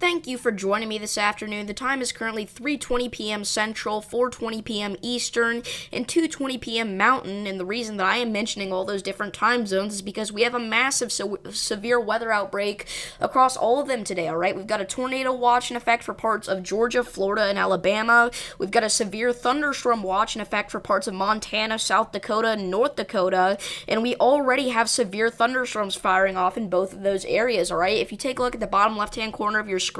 Thank you for joining me this afternoon. The time is currently 3:20 p.m. Central, 4:20 p.m. Eastern, and 2:20 p.m. Mountain. And the reason that I am mentioning all those different time zones is because we have a massive severe weather outbreak across all of them today, all right? We've got a tornado watch in effect for parts of Georgia, Florida, and Alabama. We've got a severe thunderstorm watch in effect for parts of Montana, South Dakota, and North Dakota. And we already have severe thunderstorms firing off in both of those areas, all right? If you take a look at the bottom left-hand corner of your screen,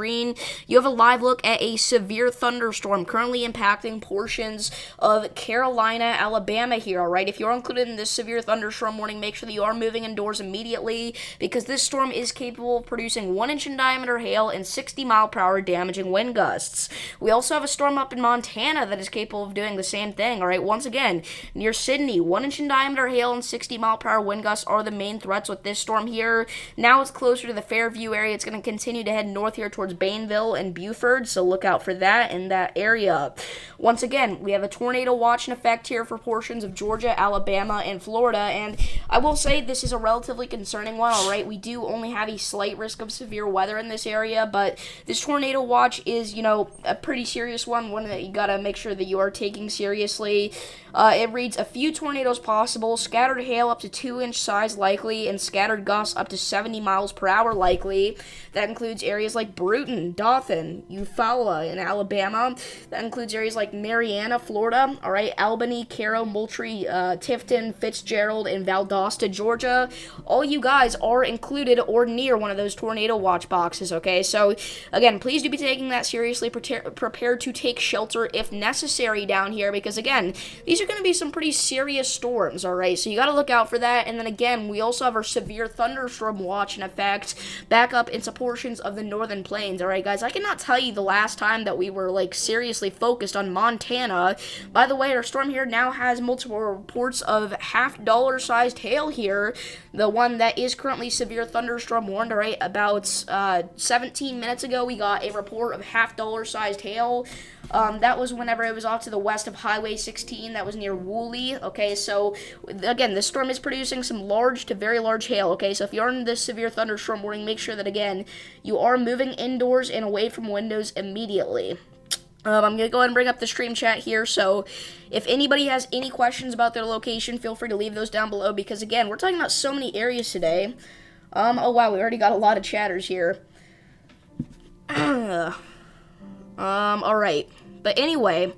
you have a live look at a severe thunderstorm currently impacting portions of Carolina, Alabama here, all right? If you're included in this severe thunderstorm warning, make sure that you are moving indoors immediately because this storm is capable of producing 1-inch in diameter hail and 60-mile-per-hour damaging wind gusts. We also have a storm up in Montana that is capable of doing the same thing, all right? Once again, near Sydney, 1-inch in diameter hail and 60-mile-per-hour wind gusts are the main threats with this storm here. Now it's closer to the Fairview area. It's going to continue to head north here towards Bainville and Buford, so look out for that in that area. Once again, we have a tornado watch in effect here for portions of Georgia, Alabama, and Florida, and I will say this is a relatively concerning one, all right? We do only have a slight risk of severe weather in this area, but this tornado watch is, a pretty serious one that you gotta make sure that you are taking seriously. It reads, a few tornadoes possible, scattered hail up to 2-inch size likely, and scattered gusts up to 70 miles per hour likely. That includes areas like Bruton, Dothan, Eufaula in Alabama. That includes areas like Marianna, Florida, all right, Albany, Cairo, Moultrie, Tifton, Fitzgerald, and Valdosta, Georgia. All you guys are included or near one of those tornado watch boxes, okay? So, again, please do be taking that seriously. Prepare to take shelter if necessary down here because, again, these are going to be some pretty serious storms, all right? So you got to look out for that. And then, again, we also have our severe thunderstorm watch in effect back up into portions of the northern plains, all right, guys? I cannot tell you the last time that we were, seriously focused on Montana. By the way, our storm here now has multiple reports of half-dollar-sized hail here. The one that is currently severe thunderstorm warned, all right, about 17 minutes ago, we got a report of half-dollar-sized hail. That was whenever it was off to the west of Highway 16. That was near Woolley. Okay, so again, this storm is producing some large to very large hail. Okay, so if you're in this severe thunderstorm warning, make sure that, again, you are moving indoors and away from windows immediately. I'm going to go ahead and bring up the stream chat here, so if anybody has any questions about their location, feel free to leave those down below, because, again, we're talking about so many areas today. Oh, wow, we already got a lot of chatters here. Alright, but anyway,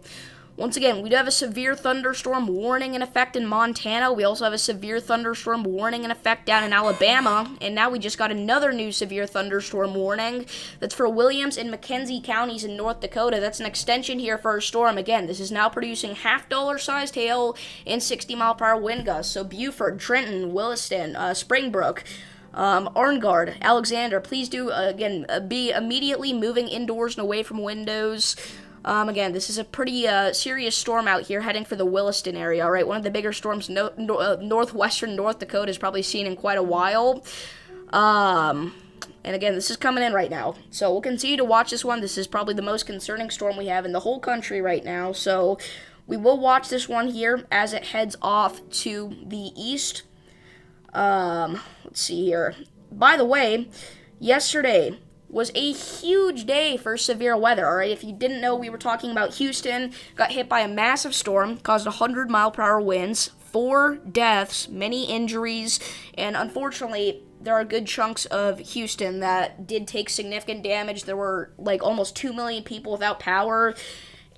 once again, we do have a severe thunderstorm warning in effect in Montana. We also have a severe thunderstorm warning in effect down in Alabama. And now we just got another new severe thunderstorm warning that's for Williams and McKenzie counties in North Dakota. That's an extension here for our storm. Again, this is now producing half-dollar-sized hail and 60-mile-per-hour wind gusts. So Buford, Trenton, Williston, Springbrook, Arngard, Alexander, please do, again, be immediately moving indoors and away from windows. Again, this is a pretty serious storm out here heading for the Williston area, all right? One of the bigger storms northwestern North Dakota has probably seen in quite a while. And again, this is coming in right now. So we'll continue to watch this one. This is probably the most concerning storm we have in the whole country right now. So we will watch this one here as it heads off to the east. Let's see here. By the way, yesterday was a huge day for severe weather, all right? If you didn't know, we were talking about Houston, got hit by a massive storm, caused 100-mile-per-hour winds, 4 deaths, many injuries, and unfortunately, there are good chunks of Houston that did take significant damage. There were, almost 2 million people without power.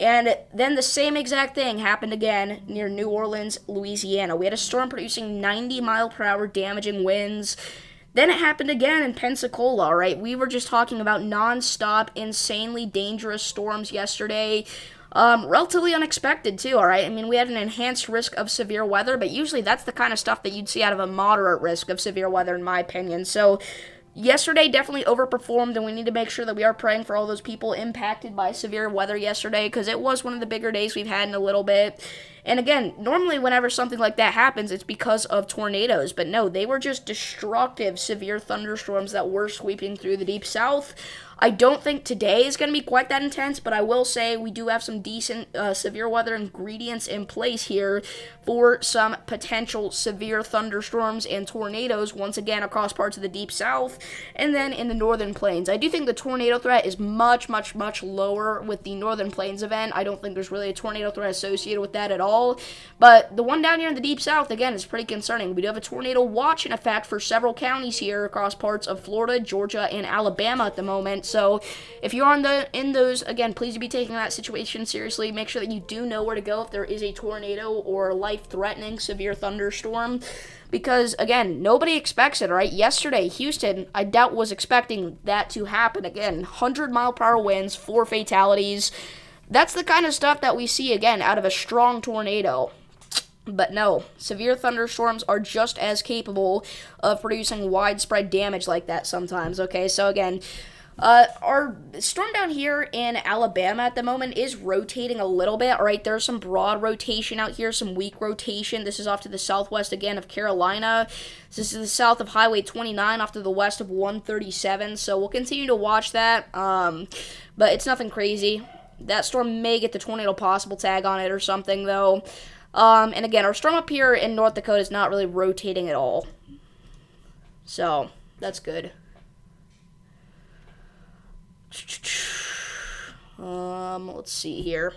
And then the same exact thing happened again near New Orleans, Louisiana. We had a storm producing 90-mile-per-hour damaging winds. Then it happened again in Pensacola, all right? We were just talking about non-stop, insanely dangerous storms yesterday. Relatively unexpected, too, all right? I mean, we had an enhanced risk of severe weather, but usually that's the kind of stuff that you'd see out of a moderate risk of severe weather, in my opinion. So yesterday definitely overperformed, and we need to make sure that we are praying for all those people impacted by severe weather yesterday, because it was one of the bigger days we've had in a little bit. And again, normally whenever something like that happens, it's because of tornadoes. But no, they were just destructive, severe thunderstorms that were sweeping through the Deep South. I don't think today is going to be quite that intense, but I will say we do have some decent severe weather ingredients in place here for some potential severe thunderstorms and tornadoes, once again, across parts of the deep south, and then in the northern plains. I do think the tornado threat is much, much, much lower with the northern plains event. I don't think there's really a tornado threat associated with that at all, but the one down here in the deep south, again, is pretty concerning. We do have a tornado watch in effect for several counties here across parts of Florida, Georgia, and Alabama at the moment. So if you're in those, again, please be taking that situation seriously. Make sure that you do know where to go if there is a tornado or life-threatening severe thunderstorm, because, again, nobody expects it, right? Yesterday, Houston, I doubt was expecting that to happen. Again, 100-mile-per-hour winds, 4 fatalities. That's the kind of stuff that we see, again, out of a strong tornado. But no, severe thunderstorms are just as capable of producing widespread damage like that sometimes, okay? So again, our storm down here in Alabama at the moment is rotating a little bit, all right? There's some broad rotation out here, some weak rotation. This is off to the southwest, again, of Carolina. This is the south of Highway 29, off to the west of 137, so we'll continue to watch that, but it's nothing crazy. That storm may get the tornado possible tag on it or something, though. And again, our storm up here in North Dakota is not really rotating at all. So, that's good. Let's see here.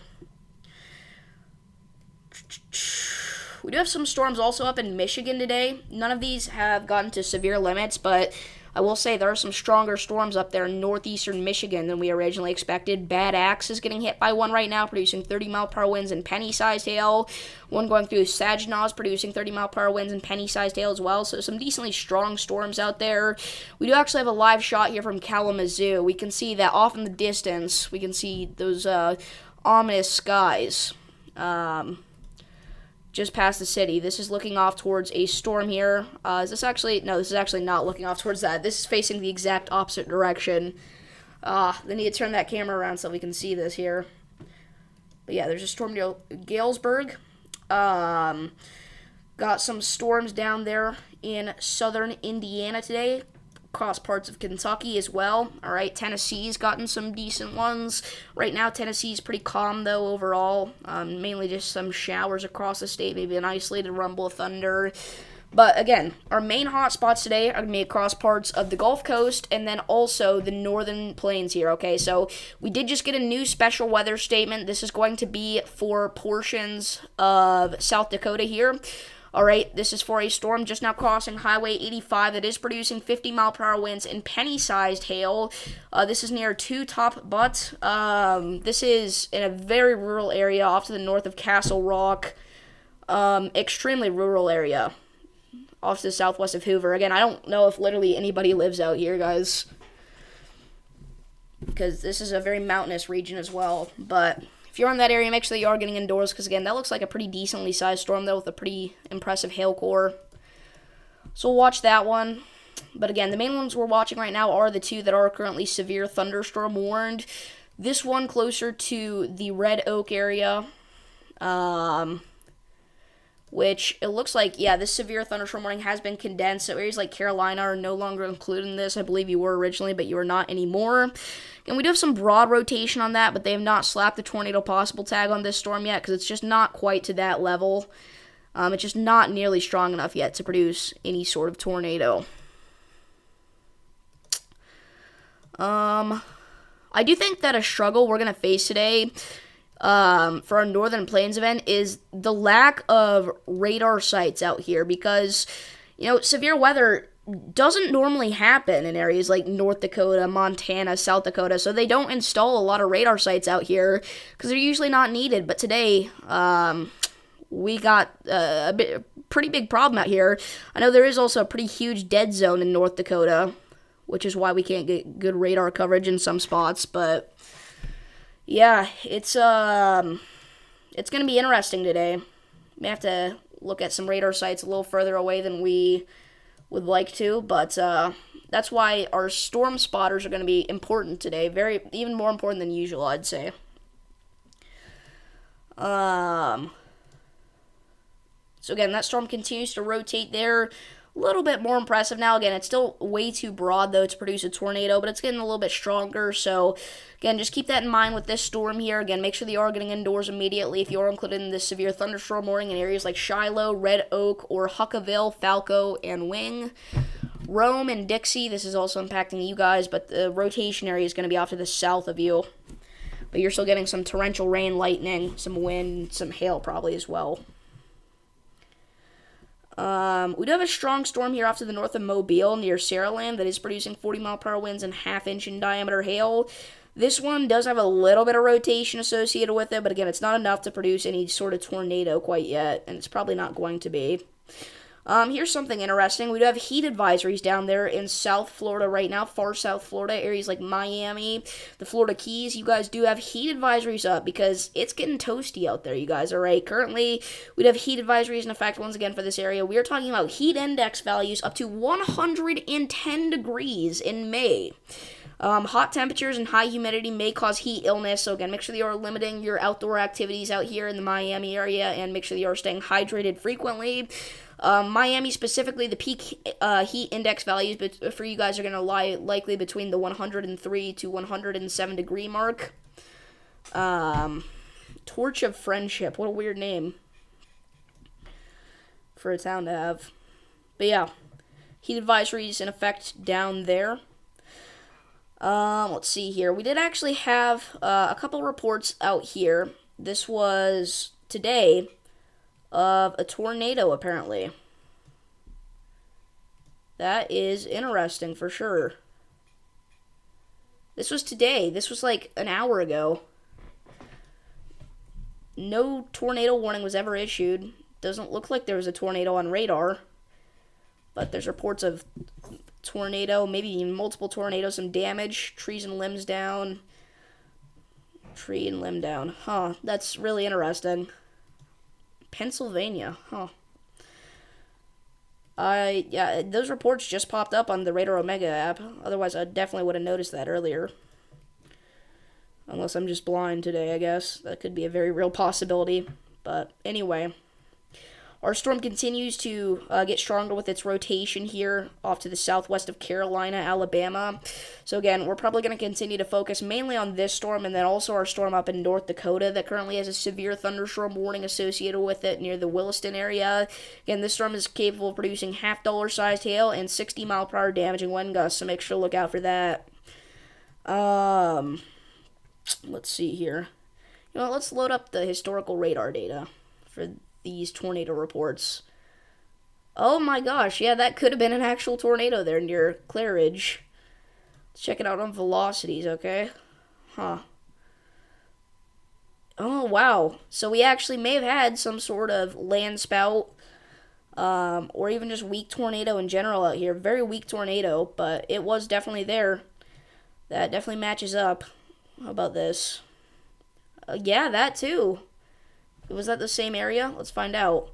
We do have some storms also up in Michigan today. None of these have gotten to severe limits, but I will say there are some stronger storms up there in northeastern Michigan than we originally expected. Bad Axe is getting hit by one right now, producing 30-mile-per-hour winds and penny-sized hail. One going through Saginaw is producing 30-mile-per-hour winds and penny-sized hail as well. So some decently strong storms out there. We do actually have a live shot here from Kalamazoo. We can see that off in the distance. We can see those ominous skies. Just past the city. This is looking off towards a storm here. Is this actually... No, this is actually not looking off towards that. This is facing the exact opposite direction. They need to turn that camera around so we can see this here. But yeah, there's a storm near Galesburg. Got some storms down there in southern Indiana today. Across parts of Kentucky as well. All right, Tennessee's gotten some decent ones. Right now, Tennessee's pretty calm, though, overall. Mainly just some showers across the state, maybe an isolated rumble of thunder. But, again, our main hot spots today are going to be across parts of the Gulf Coast and then also the northern plains here, okay? So, we did just get a new special weather statement. This is going to be for portions of South Dakota here. All right, this is for a storm just now crossing Highway 85 that is producing 50-mile-per-hour winds and penny-sized hail. This is near Two Top Butte. This is in a very rural area off to the north of Castle Rock. Extremely rural area off to the southwest of Hoover. Again, I don't know if literally anybody lives out here, guys, because this is a very mountainous region as well, but... If you're in that area, make sure that you are getting indoors, because, again, that looks like a pretty decently sized storm, though, with a pretty impressive hail core. So we'll watch that one. But, again, the main ones we're watching right now are the two that are currently severe thunderstorm warned. This one closer to the Red Oak area, which it looks like, yeah, this severe thunderstorm warning has been condensed. So areas like Carolina are no longer included in this. I believe you were originally, but you are not anymore. And we do have some broad rotation on that, but they have not slapped the tornado possible tag on this storm yet because it's just not quite to that level. It's just not nearly strong enough yet to produce any sort of tornado. I do think that a struggle we're going to face today for our Northern Plains event is the lack of radar sites out here because, you know, severe weather doesn't normally happen in areas like North Dakota, Montana, South Dakota, so they don't install a lot of radar sites out here because they're usually not needed. But today, we got a pretty big problem out here. I know there is also a pretty huge dead zone in North Dakota, which is why we can't get good radar coverage in some spots, but yeah, it's going to be interesting today. We have to look at some radar sites a little further away than we would like to, but that's why our storm spotters are going to be important today. Even more important than usual, I'd say. So again, that storm continues to rotate there a little bit more impressive now. Again, it's still way too broad, though, to produce a tornado, but it's getting a little bit stronger. So, again, just keep that in mind with this storm here. Again, make sure that you are getting indoors immediately if you are included in this severe thunderstorm warning in areas like Shiloh, Red Oak, or Huckaville, Falco, and Wing. Rome and Dixie, this is also impacting you guys, but the rotation area is going to be off to the south of you. But you're still getting some torrential rain, lightning, some wind, some hail probably as well. We do have a strong storm here off to the north of Mobile near Saraland that is producing 40-mile-per-hour winds and half-inch in diameter hail. This one does have a little bit of rotation associated with it, but again, it's not enough to produce any sort of tornado quite yet, and it's probably not going to be. Here's something interesting. We do have heat advisories down there in South Florida right now, far South Florida, areas like Miami, the Florida Keys. You guys do have heat advisories up because it's getting toasty out there, you guys, all right? Currently, we have heat advisories in effect once again for this area. We are talking about heat index values up to 110 degrees in May. Hot temperatures and high humidity may cause heat illness, so again, make sure that you are limiting your outdoor activities out here in the Miami area, and make sure that you are staying hydrated frequently. Miami specifically, the peak heat index values for you guys are going to lie likely between the 103 to 107 degree mark. Torch of Friendship, what a weird name for a town to have. But yeah, heat advisories in effect down there. Let's see here. We did actually have a couple reports out here. This was today of a tornado, apparently. That is interesting for sure. This was today. This was like an hour ago. No tornado warning was ever issued. Doesn't look like there was a tornado on radar. But there's reports of tornado, maybe even multiple tornadoes, some damage, trees and limbs down. Tree and limb down. Huh, that's really interesting. Pennsylvania, huh. Yeah, those reports just popped up on the Radar Omega app. Otherwise, I definitely would have noticed that earlier. Unless I'm just blind today, I guess. That could be a very real possibility. But anyway, our storm continues to get stronger with its rotation here off to the southwest of Carolina, Alabama. So again, we're probably going to continue to focus mainly on this storm and then also our storm up in North Dakota that currently has a severe thunderstorm warning associated with it near the Williston area. Again, this storm is capable of producing half-dollar-sized hail and 60-mile-per-hour damaging wind gusts, so make sure to look out for that. Let's see here. You know what, let's load up the historical radar data for these tornado reports. Oh my gosh, yeah, that could have been an actual tornado there near Claridge. Let's check it out on velocities, okay? Huh. Oh, wow. So we actually may have had some sort of land spout, or even just weak tornado in general out here. Very weak tornado, but it was definitely there. That definitely matches up. How about this? Yeah, that too. Was that the same area? Let's find out.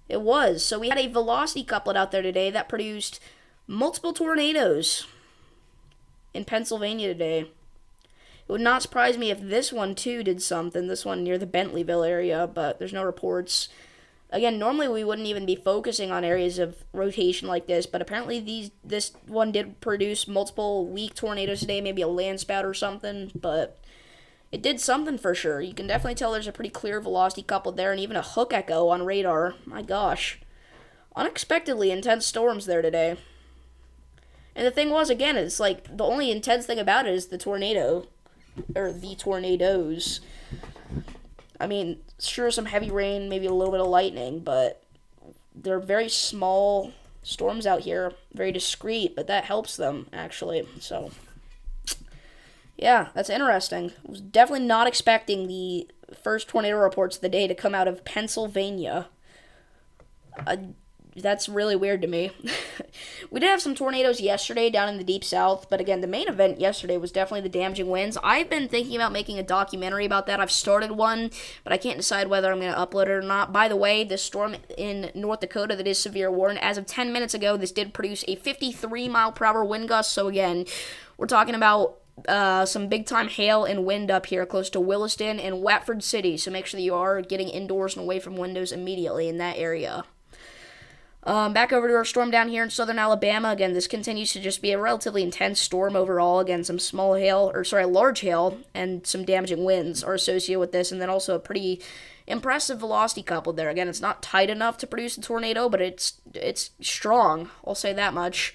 It was. So we had a velocity couplet out there today that produced multiple tornadoes in Pennsylvania today. It would not surprise me if this one too did something. This one near the Bentleyville area, but there's no reports. Again, normally we wouldn't even be focusing on areas of rotation like this, but apparently this one did produce multiple weak tornadoes today, maybe a land spout or something, but it did something for sure. You can definitely tell there's a pretty clear velocity coupled there, and even a hook echo on radar. My gosh. Unexpectedly intense storms there today. And the thing was, again, it's like the only intense thing about it is the tornado. Or the tornadoes. I mean, sure, some heavy rain, maybe a little bit of lightning, but they're very small storms out here. Very discreet, but that helps them, actually. So yeah, that's interesting. I was definitely not expecting the first tornado reports of the day to come out of Pennsylvania. That's really weird to me. We did have some tornadoes yesterday down in the deep south, but again, the main event yesterday was definitely the damaging winds. I've been thinking about making a documentary about that. I've started one, but I can't decide whether I'm going to upload it or not. By the way, this storm in North Dakota that is severe warning, as of 10 minutes ago, this did produce a 53-mile-per-hour wind gust. So again, we're talking about some big-time hail and wind up here close to Williston and Watford City, so make sure that you are getting indoors and away from windows immediately in that area. Back over to our storm down here in southern Alabama. Again, this continues to just be a relatively intense storm overall. Again, some large hail and some damaging winds are associated with this, and then also a pretty impressive velocity coupled there. Again, it's not tight enough to produce a tornado, but it's strong. I'll say that much.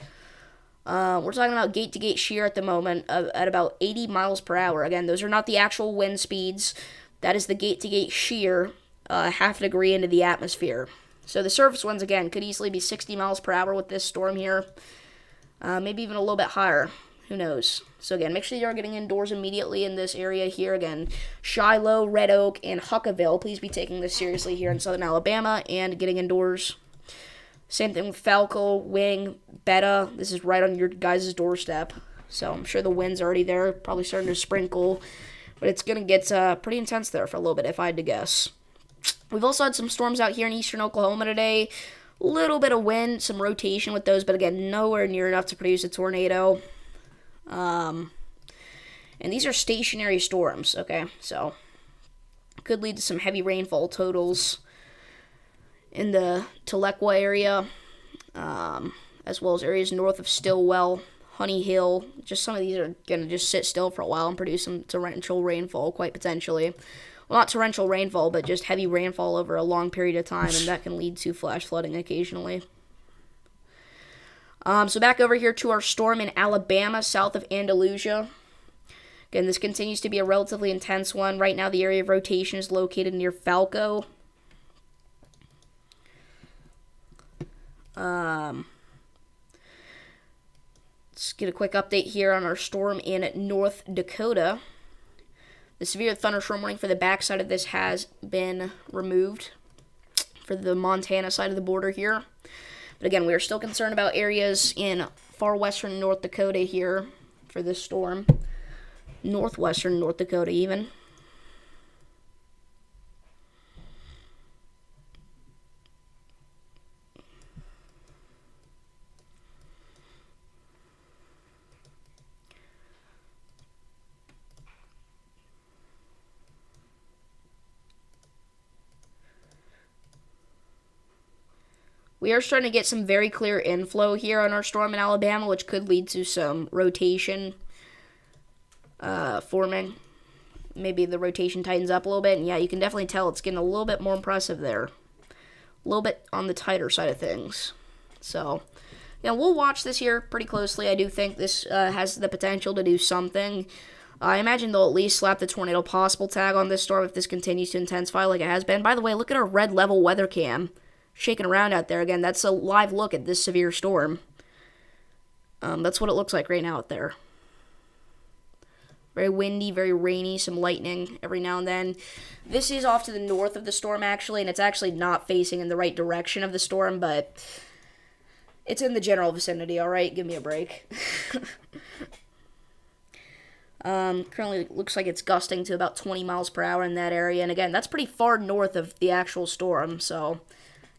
We're talking about gate-to-gate shear at the moment at about 80 miles per hour. Again, those are not the actual wind speeds. That is the gate-to-gate shear, half a degree into the atmosphere. So the surface winds, again, could easily be 60 miles per hour with this storm here. Maybe even a little bit higher. Who knows? So again, make sure you are getting indoors immediately in this area here. Again, Shiloh, Red Oak, and Huckaville. Please be taking this seriously here in southern Alabama and getting indoors. Same thing with Falco, Wing, Beta. This is right on your guys' doorstep. So I'm sure the wind's already there, probably starting to sprinkle. But it's going to get pretty intense there for a little bit, if I had to guess. We've also had some storms out here in eastern Oklahoma today. A little bit of wind, some rotation with those, but again, nowhere near enough to produce a tornado. And these are stationary storms, okay? So, could lead to some heavy rainfall totals in the Tahlequah area, as well as areas north of Stillwell, Honey Hill. Just some of these are going to just sit still for a while and produce some torrential rainfall, quite potentially. Well, not torrential rainfall, but just heavy rainfall over a long period of time, and that can lead to flash flooding occasionally. So back over here to our storm in Alabama, south of Andalusia. Again, this continues to be a relatively intense one. Right now, the area of rotation is located near Falco. Let's get a quick update here on our storm in North Dakota. The severe thunderstorm warning for the backside of this has been removed for the Montana side of the border here. But again, we are still concerned about areas in far western North Dakota here for this storm. Northwestern North Dakota even. We are starting to get some very clear inflow here on our storm in Alabama, which could lead to some rotation forming. Maybe the rotation tightens up a little bit, and yeah, you can definitely tell it's getting a little bit more impressive there. A little bit on the tighter side of things. So, yeah, we'll watch this here pretty closely. I do think this has the potential to do something. I imagine they'll at least slap the tornado possible tag on this storm if this continues to intensify like it has been. By the way, look at our red level weather cam shaking around out there. Again, that's a live look at this severe storm. That's what it looks like right now out there. Very windy, very rainy, some lightning every now and then. This is off to the north of the storm, actually, and it's actually not facing in the right direction of the storm, but it's in the general vicinity, alright? Give me a break. Currently looks like it's gusting to about 20 miles per hour in that area, and again, that's pretty far north of the actual storm, so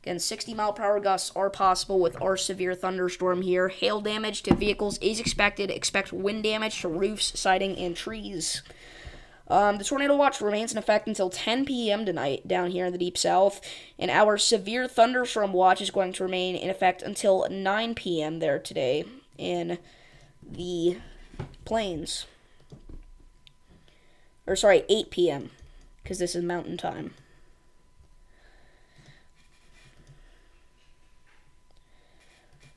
again, 60-mile-per-hour gusts are possible with our severe thunderstorm here. Hail damage to vehicles is expected. Expect wind damage to roofs, siding, and trees. The tornado watch remains in effect until 10 p.m. tonight down here in the Deep South. And our severe thunderstorm watch is going to remain in effect until 9 p.m. there today in the Plains. 8 p.m. because this is Mountain Time.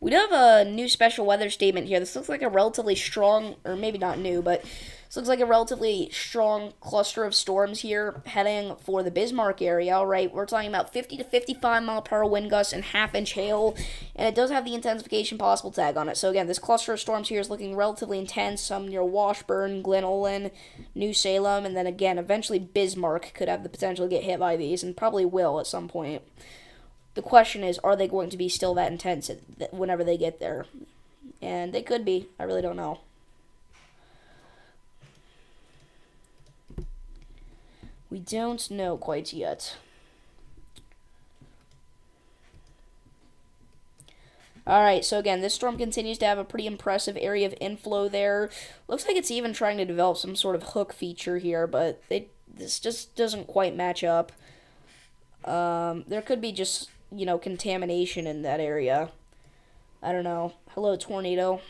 We do have a new special weather statement here. This looks like a relatively strong, or maybe not new, but this looks like a relatively strong cluster of storms here heading for the Bismarck area. All right, we're talking about 50 to 55 mile per hour wind gusts and half-inch hail, and it does have the intensification possible tag on it. So again, this cluster of storms here is looking relatively intense. Some near Washburn, Glen Olin, New Salem, and then again, eventually Bismarck could have the potential to get hit by these, and probably will at some point. The question is, are they going to be still that intense whenever they get there? And they could be. I really don't know. We don't know quite yet. Alright, so again, this storm continues to have a pretty impressive area of inflow there. Looks like it's even trying to develop some sort of hook feature here, but this just doesn't quite match up. There could be just contamination in that area. I don't know. Hello, tornado.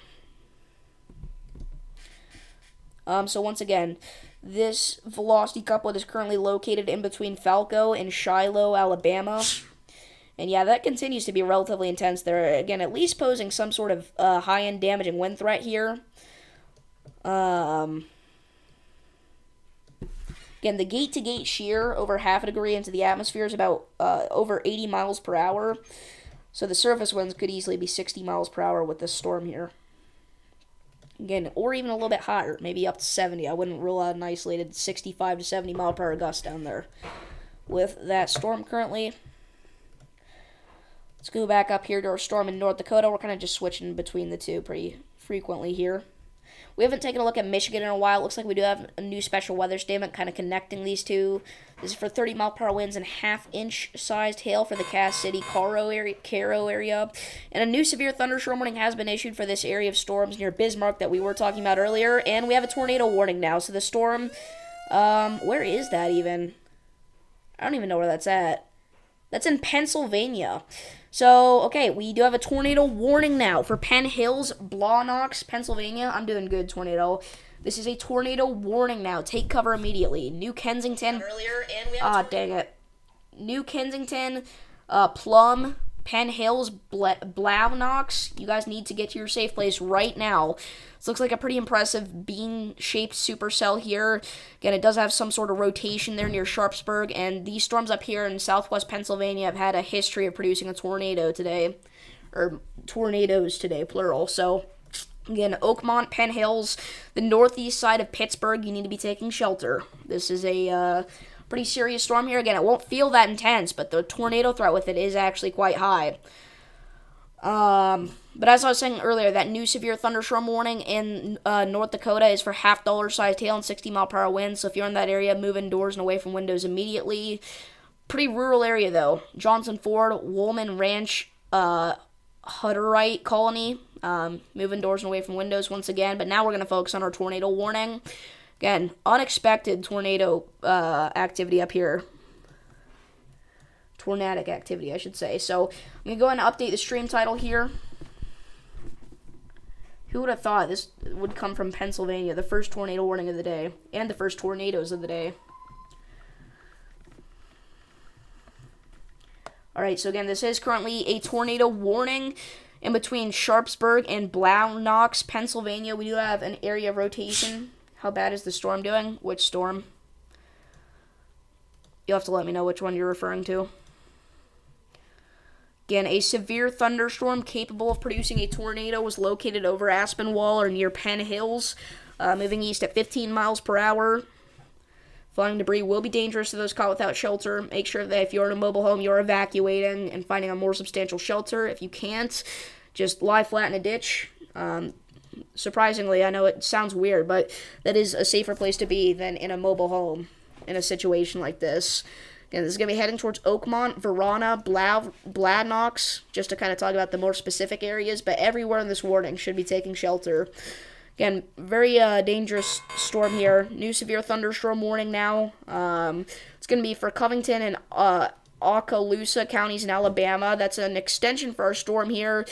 So once again, this velocity couplet is currently located in between Falco and Shiloh, Alabama. And yeah, that continues to be relatively intense there. Again, at least posing some sort of high-end damaging wind threat here. Again, the gate-to-gate shear over half a degree into the atmosphere is about over 80 miles per hour. So the surface winds could easily be 60 miles per hour with this storm here. Again, or even a little bit higher, maybe up to 70. I wouldn't rule out an isolated 65 to 70 mile per hour gust down there with that storm currently. Let's go back up here to our storm in North Dakota. We're kind of just switching between the two pretty frequently here. We haven't taken a look at Michigan in a while. It looks like we do have a new special weather statement kind of connecting these two. This is for 30 mile per hour winds and half-inch sized hail for the Cass City, Cairo area. And a new severe thunderstorm warning has been issued for this area of storms near Bismarck that we were talking about earlier. And we have a tornado warning now. So the storm, where is that even? I don't even know where that's at. That's in Pennsylvania. So, okay, we do have a tornado warning now for Penn Hills, Blawnox, Pennsylvania. I'm doing good, tornado. This is a tornado warning now. Take cover immediately. New Kensington. Earlier, and we have dang it. New Kensington, Plum, Penn Hills, Blawnox. You guys need to get to your safe place right now. This looks like a pretty impressive bean-shaped supercell here. Again, it does have some sort of rotation there near Sharpsburg, and these storms up here in southwest Pennsylvania have had a history of producing a tornado today, or tornadoes today, plural. So, again, Oakmont, Penn Hills, the northeast side of Pittsburgh, you need to be taking shelter. This is a pretty serious storm here. Again, it won't feel that intense, but the tornado threat with it is actually quite high. But as I was saying earlier, that new severe thunderstorm warning in North Dakota is for $half sized hail and 60 mile per hour winds. So if you're in that area, move indoors and away from windows immediately. Pretty rural area though. Johnson Ford, Woolman Ranch, Hutterite Colony. Move indoors and away from windows once again. But now we're going to focus on our tornado warning. Again, unexpected tornado activity up here. Tornadic activity, I should say. So I'm going to go ahead and update the stream title here. Who would have thought this would come from Pennsylvania, the first tornado warning of the day, and the first tornadoes of the day. Alright, so again, this is currently a tornado warning in between Sharpsburg and Blawnox, Pennsylvania. We do have an area of rotation. How bad is the storm doing? Which storm? You'll have to let me know which one you're referring to. Again, a severe thunderstorm capable of producing a tornado was located over Aspinwall or near Penn Hills, moving east at 15 miles per hour. Flying debris will be dangerous to those caught without shelter. Make sure that if you're in a mobile home, you're evacuating and finding a more substantial shelter. If you can't, just lie flat in a ditch. Surprisingly, I know it sounds weird, but that is a safer place to be than in a mobile home in a situation like this. Again, this is going to be heading towards Oakmont, Verona, Blawnox, just to kind of talk about the more specific areas, but everywhere in this warning should be taking shelter. Again, very dangerous storm here. New severe thunderstorm warning now. It's going to be for Covington and Okaloosa counties in Alabama. That's an extension for our storm here.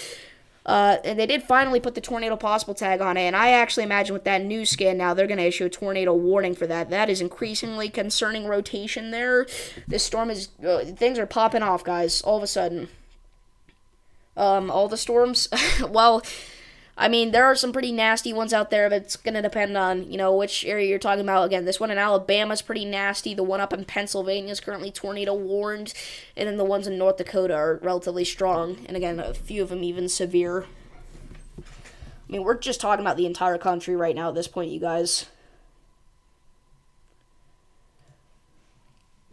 And they did finally put the tornado possible tag on it, and I actually imagine with that new scan now, they're going to issue a tornado warning for that. That is increasingly concerning rotation there. This storm is, things are popping off, guys, all of a sudden. All the storms, well, I mean, there are some pretty nasty ones out there, but it's going to depend on, which area you're talking about. Again, this one in Alabama is pretty nasty. The one up in Pennsylvania is currently tornado warned. And then the ones in North Dakota are relatively strong. And again, a few of them even severe. I mean, we're just talking about the entire country right now at this point, you guys.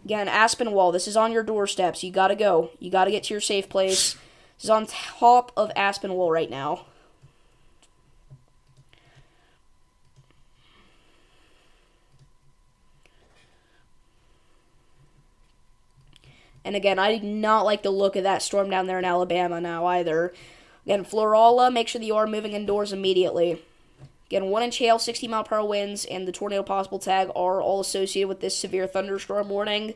Again, Aspinwall, this is on your doorsteps. You got to go. You got to get to your safe place. This is on top of Aspinwall right now. And again, I did not like the look of that storm down there in Alabama now either. Again, Florala, make sure that you are moving indoors immediately. Again, 1-inch hail, 60 mile per hour winds, and the tornado possible tag are all associated with this severe thunderstorm warning.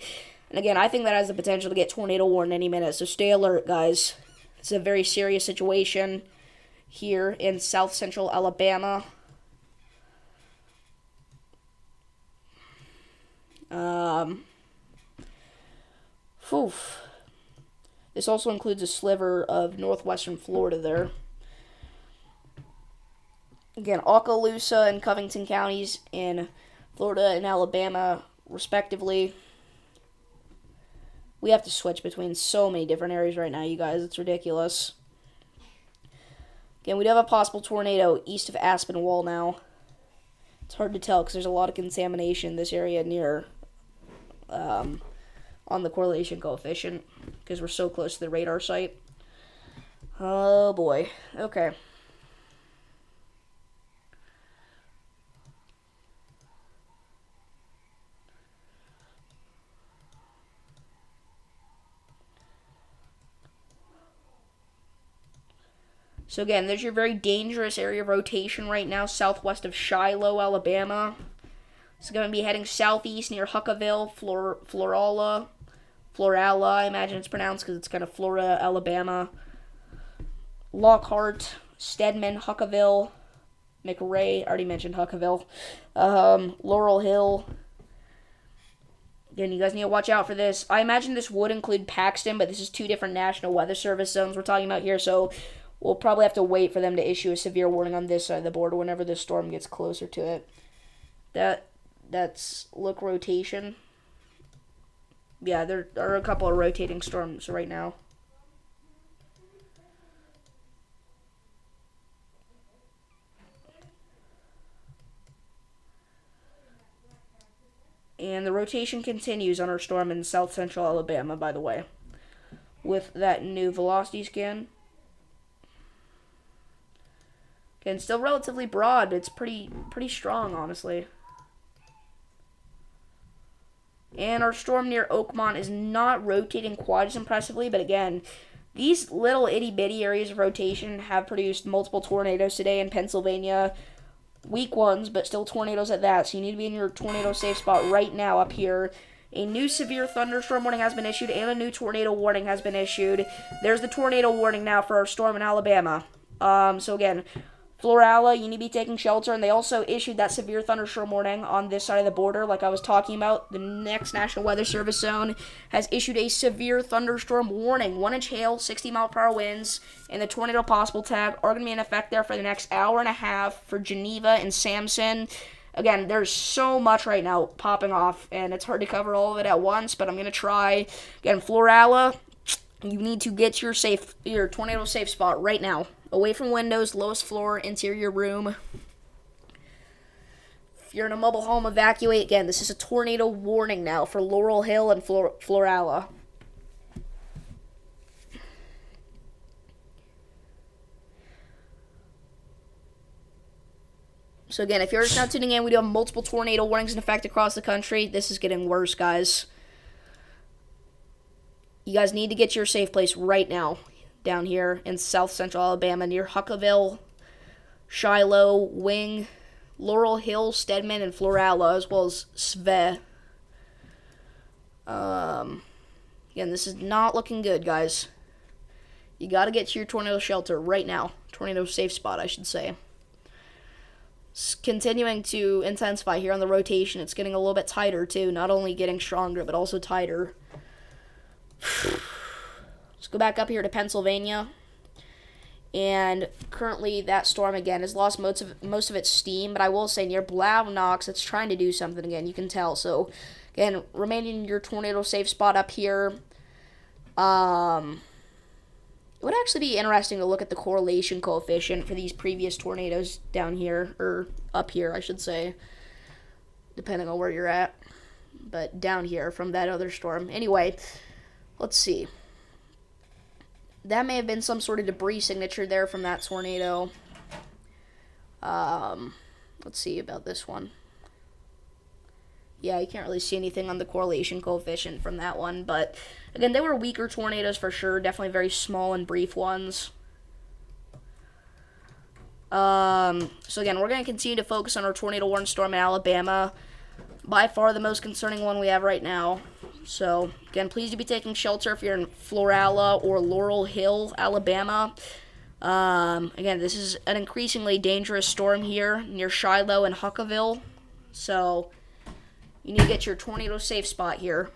And again, I think that has the potential to get tornado warned any minute, so stay alert, guys. It's a very serious situation here in south central Alabama. This also includes a sliver of northwestern Florida there. Again, Okaloosa and Covington counties in Florida and Alabama, respectively. We have to switch between so many different areas right now, you guys. It's ridiculous. Again, we do have a possible tornado east of Aspinwall now. It's hard to tell because there's a lot of contamination in this area near on the correlation coefficient because we're so close to the radar site. Oh boy. Okay. So again, there's your very dangerous area of rotation right now, southwest of Shiloh, Alabama. It's going to be heading southeast near Huckaville, Florala, I imagine it's pronounced because it's kind of Florida, Alabama. Lockhart, Stedman, Huckaville, McRae, already mentioned Huckaville. Laurel Hill. Again, you guys need to watch out for this. I imagine this would include Paxton, but this is 2 different National Weather Service zones we're talking about here, so we'll probably have to wait for them to issue a severe warning on this side of the border whenever this storm gets closer to it. That's look rotation. Yeah, there are a couple of rotating storms right now. And the rotation continues on our storm in south central Alabama, by the way, with that new velocity scan. Again, still relatively broad. It's pretty strong, honestly. And our storm near Oakmont is not rotating quite as impressively, but again, these little itty-bitty areas of rotation have produced multiple tornadoes today in Pennsylvania. Weak ones, but still tornadoes at that, so you need to be in your tornado safe spot right now up here. A new severe thunderstorm warning has been issued, and a new tornado warning has been issued. There's the tornado warning now for our storm in Alabama. So again, Florala, you need to be taking shelter, and they also issued that severe thunderstorm warning on this side of the border, like I was talking about. The next National Weather Service zone has issued a severe thunderstorm warning. 1-inch hail, 60-mile-per-hour winds, and the tornado possible tag are going to be in effect there for the next hour and a half for Geneva and Samson. Again, there's so much right now popping off, and it's hard to cover all of it at once, but I'm going to try. Again, Florala, you need to get to your tornado safe spot right now. Away from windows, lowest floor, interior room. If you're in a mobile home, evacuate. Again, this is a tornado warning now for Laurel Hill and Florala. So again, if you're just now tuning in, we do have multiple tornado warnings in effect across the country. This is getting worse, guys. You guys need to get to your safe place right now. Down here in south central Alabama near Huckaville, Shiloh, Wing, Laurel Hill, Stedman, and Florala, as well as Sve. Again, this is not looking good, guys. You got to get to your tornado shelter right now. Tornado safe spot, I should say. It's continuing to intensify here on the rotation. It's getting a little bit tighter, too. Not only getting stronger, but also tighter. Let's go back up here to Pennsylvania. And currently that storm, again, has lost most of its steam. But I will say near Blau Knox, it's trying to do something again. You can tell. So, again, remain in your tornado safe spot up here. It would actually be interesting to look at the correlation coefficient for these previous tornadoes down here. Or up here, I should say. Depending on where you're at. But down here from that other storm. Anyway, let's see. That may have been some sort of debris signature there from that tornado. Let's see about this one. Yeah, you can't really see anything on the correlation coefficient from that one. But, again, they were weaker tornadoes for sure. Definitely very small and brief ones. So, again, we're going to continue to focus on our tornado warning storm in Alabama. By far the most concerning one we have right now. So, again, please do be taking shelter if you're in Florala or Laurel Hill, Alabama. Again, this is an increasingly dangerous storm here near Shiloh and Huckaville. So, you need to get your tornado safe spot here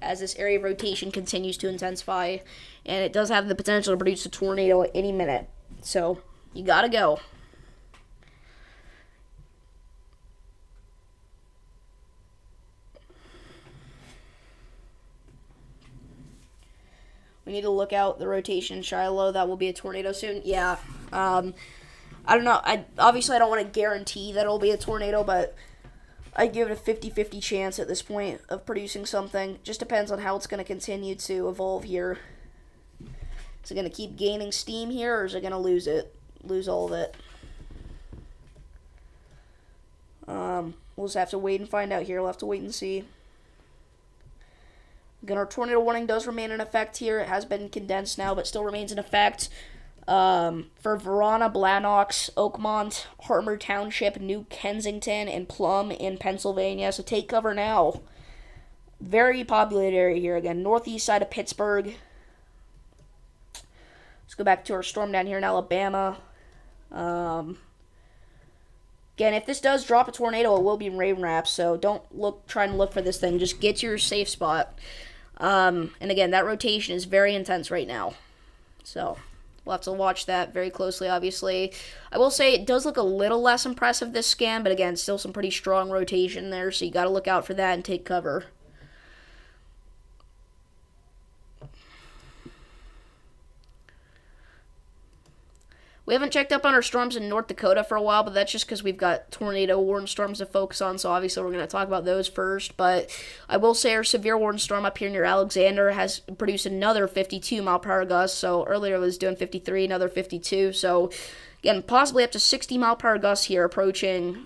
as this area of rotation continues to intensify. And it does have the potential to produce a tornado at any minute. So, you gotta go. We need to look out the rotation in Shiloh. That will be a tornado soon. Yeah. I don't know. Obviously, I don't want to guarantee that it'll be a tornado, but I give it a 50-50 chance at this point of producing something. Just depends on how it's going to continue to evolve here. Is it going to keep gaining steam here, or is it going to lose all of it? We'll just have to wait and find out here. We'll have to wait and see. Again, our tornado warning does remain in effect here. It has been condensed now, but still remains in effect for Verona, Blanox, Oakmont, Hartmer Township, New Kensington, and Plum in Pennsylvania. So take cover now. Very populated area here. Again, northeast side of Pittsburgh. Let's go back to our storm down here in Alabama. Again, if this does drop a tornado, it will be rain wraps. So don't try and look for this thing. Just get to your safe spot. And again, that rotation is very intense right now. So we'll have to watch that very closely, obviously. I will say it does look a little less impressive, this scan, but again, still some pretty strong rotation there, so you got to look out for that and take cover. We haven't checked up on our storms in North Dakota for a while, but that's just because we've got tornado warning storms to focus on, so obviously we're going to talk about those first. But I will say our severe warning storm up here near Alexander has produced another 52 mile per hour gust. So earlier it was doing 53, another 52. So again, possibly up to 60 mile per hour gusts here approaching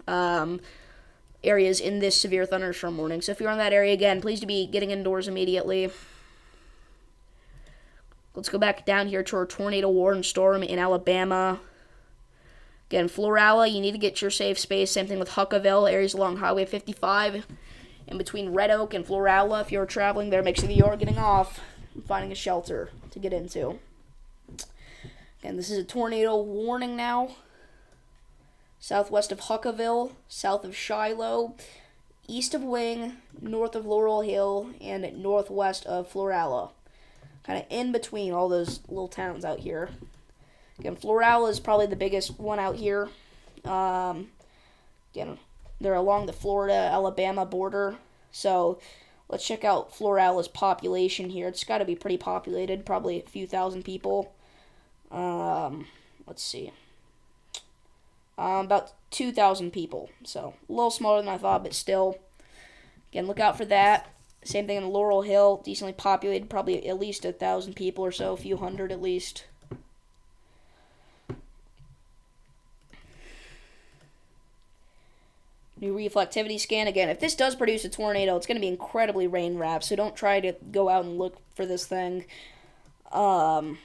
areas in this severe thunderstorm warning. So if you're in that area, again, please do be getting indoors immediately. Let's go back down here to our tornado warning storm in Alabama. Again, Florala, you need to get your safe space. Same thing with Huckaville, areas along Highway 55. And between Red Oak and Florala, if you're traveling there, make sure that you are getting off and finding a shelter to get into. Again, this is a tornado warning now. Southwest of Huckaville, south of Shiloh, east of Wing, north of Laurel Hill, and northwest of Florala. Kind of in between all those little towns out here. Again, Florala is probably the biggest one out here. Again, they're along the Florida-Alabama border. So let's check out Florala's population here. It's got to be pretty populated, probably a few thousand people. Let's see. About 2,000 people. So a little smaller than I thought, but still. Again, look out for that. Same thing in Laurel Hill, decently populated, probably at least 1,000 people or so, a few hundred at least. New reflectivity scan. Again, if this does produce a tornado, it's going to be incredibly rain wrapped, so don't try to go out and look for this thing. Again,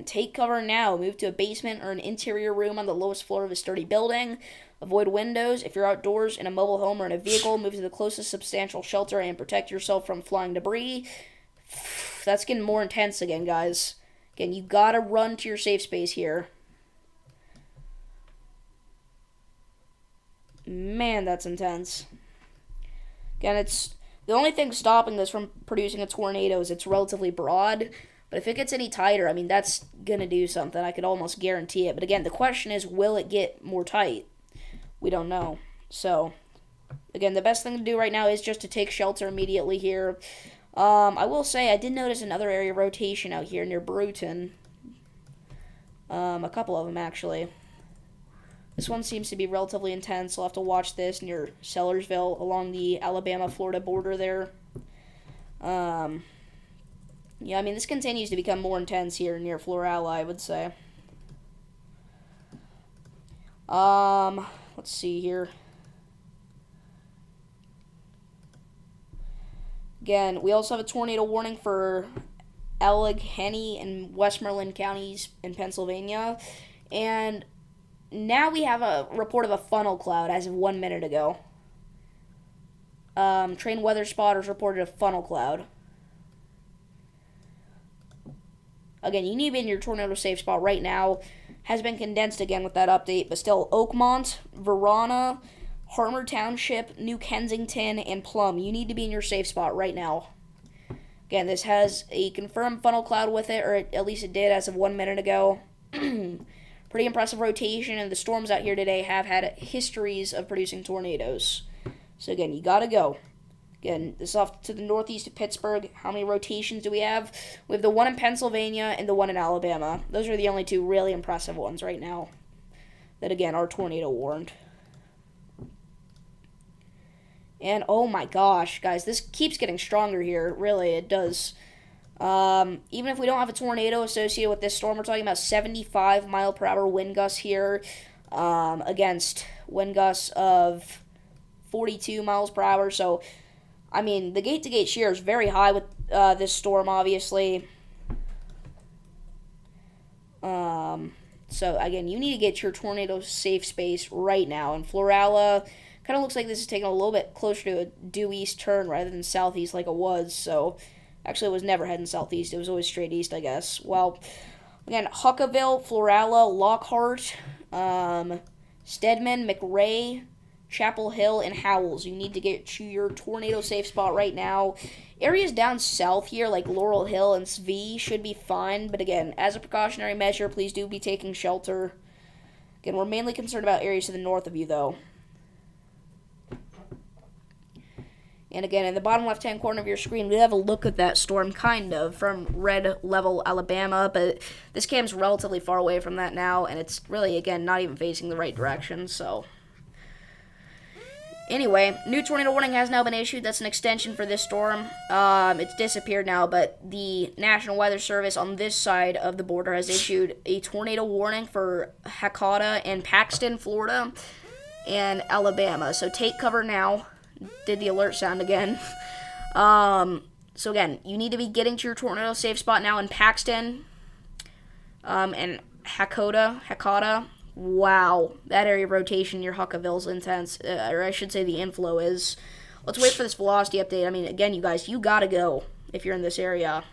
take cover now. Move to a basement or an interior room on the lowest floor of a sturdy building. Avoid windows. If you're outdoors in a mobile home or in a vehicle, move to the closest substantial shelter and protect yourself from flying debris. That's getting more intense again, guys. Again, you gotta run to your safe space here. Man, that's intense. Again, it's the only thing stopping this from producing a tornado is it's relatively broad. But if it gets any tighter, I mean, that's going to do something. I could almost guarantee it. But again, the question is, will it get more tight? We don't know. So, again, the best thing to do right now is just to take shelter immediately here. I will say I did notice another area of rotation out here near Bruton. A couple of them, actually. This one seems to be relatively intense. I'll have to watch this near Sellersville along the Alabama-Florida border there. Yeah, I mean, this continues to become more intense here near Florala, I would say. Let's see here. Again, we also have a tornado warning for Allegheny and Westmoreland counties in Pennsylvania. And now we have a report of a funnel cloud as of 1 minute ago. Train weather spotters reported a funnel cloud. Again, you need to be in your tornado safe spot right now. Has been condensed again with that update, but still, Oakmont, Verona, Harmer Township, New Kensington, and Plum. You need to be in your safe spot right now. Again, this has a confirmed funnel cloud with it, or at least it did as of 1 minute ago. Pretty impressive rotation, and the storms out here today have had histories of producing tornadoes. So again, you gotta go. Again, this is off to the northeast of Pittsburgh. How many rotations do we have? We have the one in Pennsylvania and the one in Alabama. Those are the only two really impressive ones right now that, again, are tornado warned. And, oh my gosh, guys, this keeps getting stronger here. Really, it does. Even if we don't have a tornado associated with this storm, we're talking about 75 mile per hour wind gusts here against wind gusts of 42 miles per hour. So, I mean, the gate-to-gate shear is very high with this storm, obviously. So, again, you need to get your tornado safe space right now. And Florala kind of looks like this is taking a little bit closer to a due east turn rather than southeast like it was. So, actually, it was never heading southeast. It was always straight east, I guess. Well, again, Huckaville, Florala, Lockhart, Stedman, McRae, Chapel Hill, and Howells. You need to get to your tornado safe spot right now. Areas down south here, like Laurel Hill and Svee, should be fine. But again, as a precautionary measure, please do be taking shelter. Again, we're mainly concerned about areas to the north of you, though. And again, in the bottom left-hand corner of your screen, we have a look at that storm, kind of, from red level Alabama. But this cam's relatively far away from that now, and it's really, again, not even facing the right direction, so... Anyway, new tornado warning has now been issued. That's an extension for this storm. It's disappeared now, but the National Weather Service on this side of the border has issued a tornado warning for Hecata and Paxton, Florida, and Alabama. So take cover now. Did the alert sound again. So again, you need to be getting to your tornado safe spot now in Paxton and Hecata. Wow, that area of rotation near Huckaville is intense, or I should say the inflow is. Let's wait for this velocity update. I mean, again, you guys, you gotta go if you're in this area.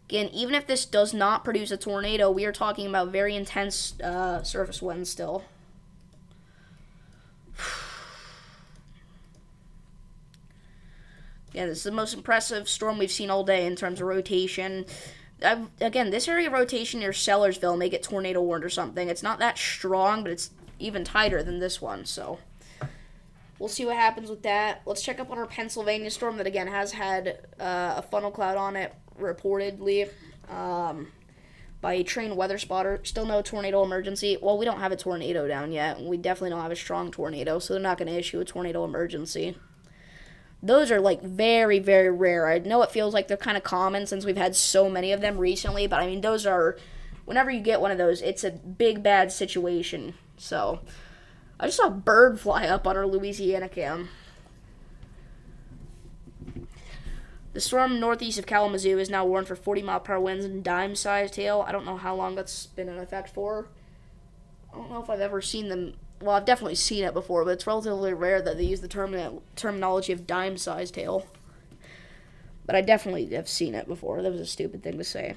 Again, even if this does not produce a tornado, we are talking about very intense surface winds still. Yeah, this is the most impressive storm we've seen all day in terms of rotation. Again, this area of rotation near Sellersville may get tornado warned or something. It's not that strong, but it's even tighter than this one, so we'll see what happens with that. Let's check up on our Pennsylvania storm that, again, has had a funnel cloud on it, reportedly, by a trained weather spotter. Still no tornado emergency. Well, we don't have a tornado down yet. We definitely don't have a strong tornado, so they're not going to issue a tornado emergency. Those are, like, very, very rare. I know it feels like they're kind of common since we've had so many of them recently, but, I mean, those are, whenever you get one of those, it's a big, bad situation. So, I just saw a bird fly up on our Louisiana cam. The storm northeast of Kalamazoo is now warned for 40-mile-per-hour winds and dime-sized hail. I don't know how long that's been in effect for. I don't know if I've ever seen them. Well, I've definitely seen it before, but it's relatively rare that they use the terminology of dime-sized hail. But I definitely have seen it before. That was a stupid thing to say.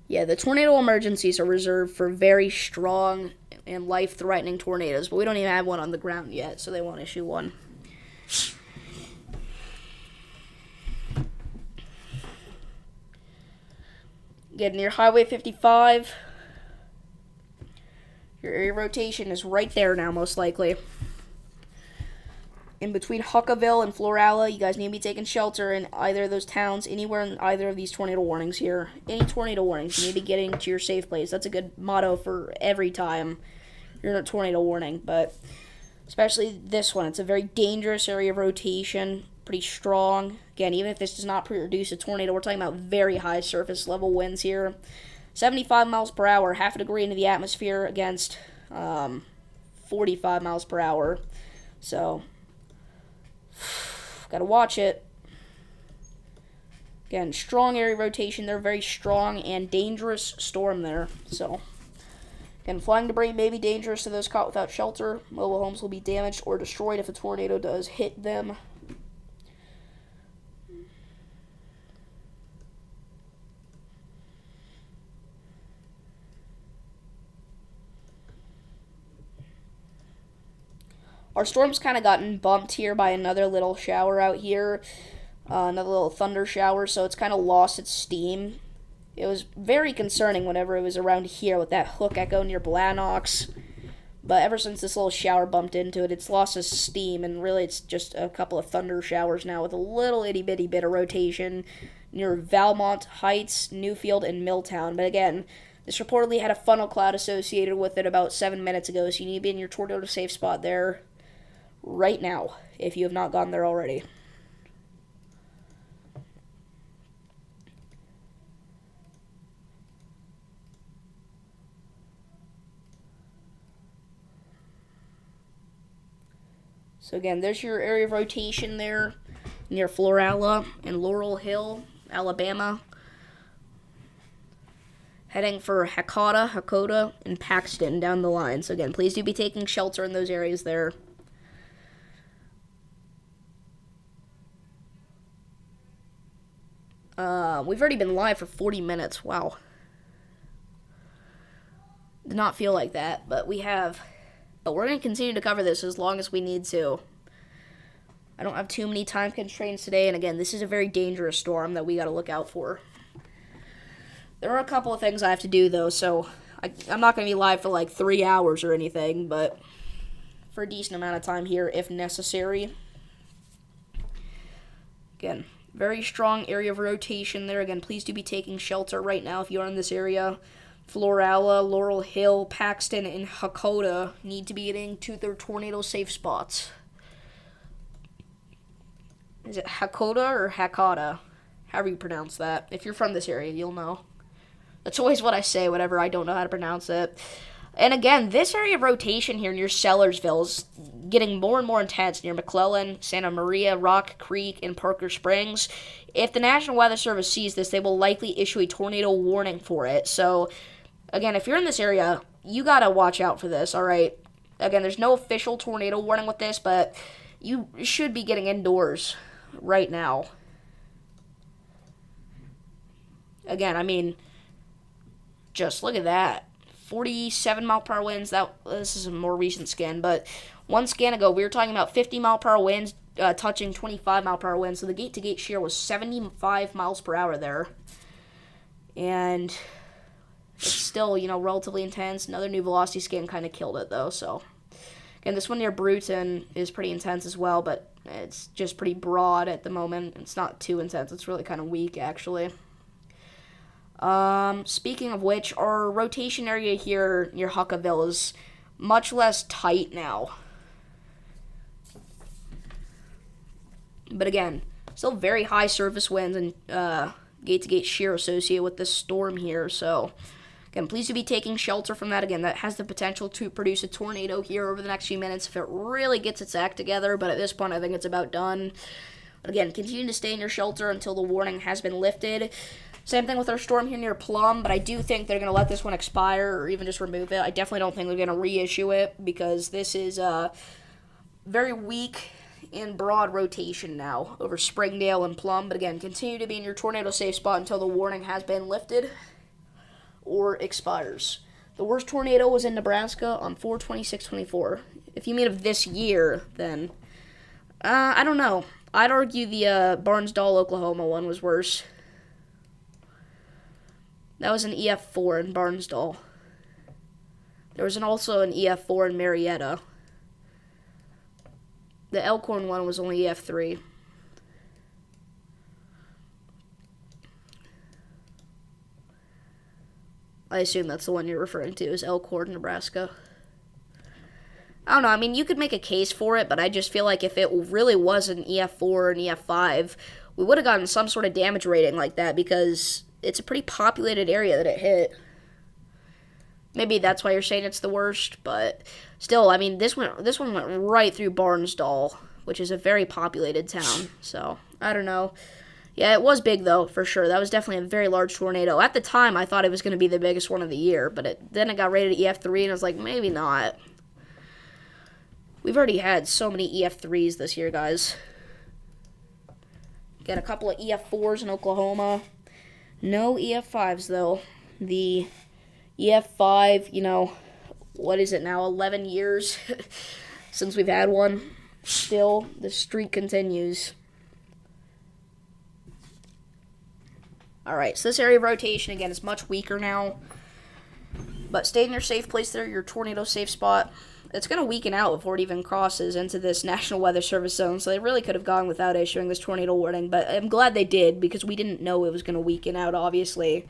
Yeah, the tornado emergencies are reserved for very strong and life-threatening tornadoes, but we don't even have one on the ground yet, so they won't issue one. Get near Highway 55. Your area rotation is right there now, most likely. In between Huckaville and Florala, you guys need to be taking shelter in either of those towns, anywhere in either of these tornado warnings here. Any tornado warnings, you need to be getting to your safe place. That's a good motto for every time you're in a tornado warning, but especially this one. It's a very dangerous area of rotation, pretty strong. Again, even if this does not produce a tornado, we're talking about very high surface level winds here. 75 miles per hour, half a degree into the atmosphere against 45 miles per hour. So, gotta watch it. Again, strong area rotation. They're very strong and dangerous storm there. So, And flying debris may be dangerous to those caught without shelter. Mobile homes will be damaged or destroyed if a tornado does hit them. Our storm's kind of gotten bumped here by another little shower out here. Another little thunder shower, so it's kind of lost its steam. It was very concerning whenever it was around here with that hook echo near Blanox. But ever since this little shower bumped into it, it's lost its steam, and really it's just a couple of thunder showers now with a little itty-bitty bit of rotation near Valmont Heights, Newfield, and Milltown. But again, this reportedly had a funnel cloud associated with it about 7 minutes ago, so you need to be in your tornado safe spot there right now if you have not gone there already. So again, there's your area of rotation there near Florala and Laurel Hill, Alabama. Heading for Hakota, and Paxton down the line. So again, please do be taking shelter in those areas there. We've already been live for 40 minutes. Wow. Did not feel like that, but we have. But we're going to continue to cover this as long as we need to. I don't have too many time constraints today, and again, this is a very dangerous storm that we got to look out for. There are a couple of things I have to do, though, so I'm not going to be live for like 3 hours or anything, but for a decent amount of time here if necessary. Again, very strong area of rotation there. Again, please do be taking shelter right now if you are in this area. Florala, Laurel Hill, Paxton, and Hakota need to be getting to their tornado safe spots. Is it Hakota or Hakata? However you pronounce that. If you're from this area, you'll know. That's always what I say whenever I don't know how to pronounce it. And again, this area of rotation here near Sellersville is getting more and more intense near McClellan, Santa Maria, Rock Creek, and Parker Springs. If the National Weather Service sees this, they will likely issue a tornado warning for it. So, again, if you're in this area, you gotta watch out for this, alright? Again, there's no official tornado warning with this, but you should be getting indoors right now. Again, I mean, just look at that. 47 mile per hour winds. This is a more recent scan, but one scan ago we were talking about 50 mile per hour winds touching 25 mile per hour winds. So the gate to gate shear was 75 miles per hour there, and it's still relatively intense. Another new velocity scan kind of killed it though. So again, this one near Bruton is pretty intense as well, but it's just pretty broad at the moment. It's not too intense. It's really kind of weak actually. Speaking of which, our rotation area here near Huckaville is much less tight now. But again, still very high surface winds and gate-to-gate shear associated with this storm here. So, again, please do be taking shelter from that. Again, that has the potential to produce a tornado here over the next few minutes if it really gets its act together. But at this point, I think it's about done. But again, continue to stay in your shelter until the warning has been lifted. Same thing with our storm here near Plum, but I do think they're going to let this one expire or even just remove it. I definitely don't think they're going to reissue it because this is very weak in broad rotation now over Springdale and Plum. But again, continue to be in your tornado safe spot until the warning has been lifted or expires. The worst tornado was in Nebraska on 4/26/24. If you mean of this year, then I don't know. I'd argue the Barnesdall, Oklahoma one was worse. That was an EF4 in Barnesdall. There was also an EF4 in Marietta. The Elkhorn one was only EF3. I assume that's the one you're referring to, is Elkhorn, Nebraska. I don't know, I mean, you could make a case for it, but I just feel like if it really was an EF4 or an EF5, we would have gotten some sort of damage rating like that because it's a pretty populated area that it hit. Maybe that's why you're saying it's the worst, but still, I mean, this one went right through Barnesdall, which is a very populated town. So, I don't know. Yeah, it was big, though, for sure. That was definitely a very large tornado. At the time, I thought it was going to be the biggest one of the year, but then it got rated EF3, and I was like, maybe not. We've already had so many EF3s this year, guys. Got a couple of EF4s in Oklahoma. No EF5s, though. The EF5, what is it now, 11 years since we've had one. Still, the streak continues. Alright, so this area of rotation, again, is much weaker now. But stay in your safe place there, your tornado safe spot. It's going to weaken out before it even crosses into this National Weather Service zone, so they really could have gone without issuing this tornado warning, but I'm glad they did, because we didn't know it was going to weaken out, obviously.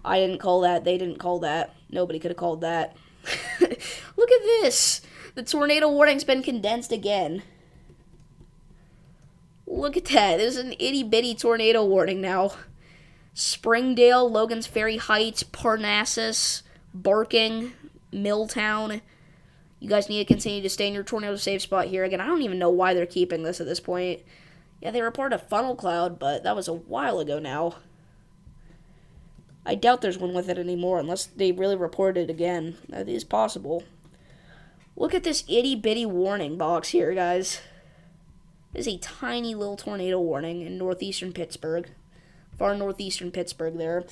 I didn't call that, they didn't call that, nobody could have called that. Look at this! The tornado warning's been condensed again. Look at that, there's an itty-bitty tornado warning now. Springdale, Logan's Ferry Heights, Parnassus, Barking, Milltown. You guys need to continue to stay in your tornado safe spot here. Again, I don't even know why they're keeping this at this point. Yeah, they reported a funnel cloud, but that was a while ago now. I doubt there's one with it anymore, unless they really reported it again. That is possible. Look at this itty-bitty warning box here, guys. This is a tiny little tornado warning in northeastern Pittsburgh. Far northeastern Pittsburgh there.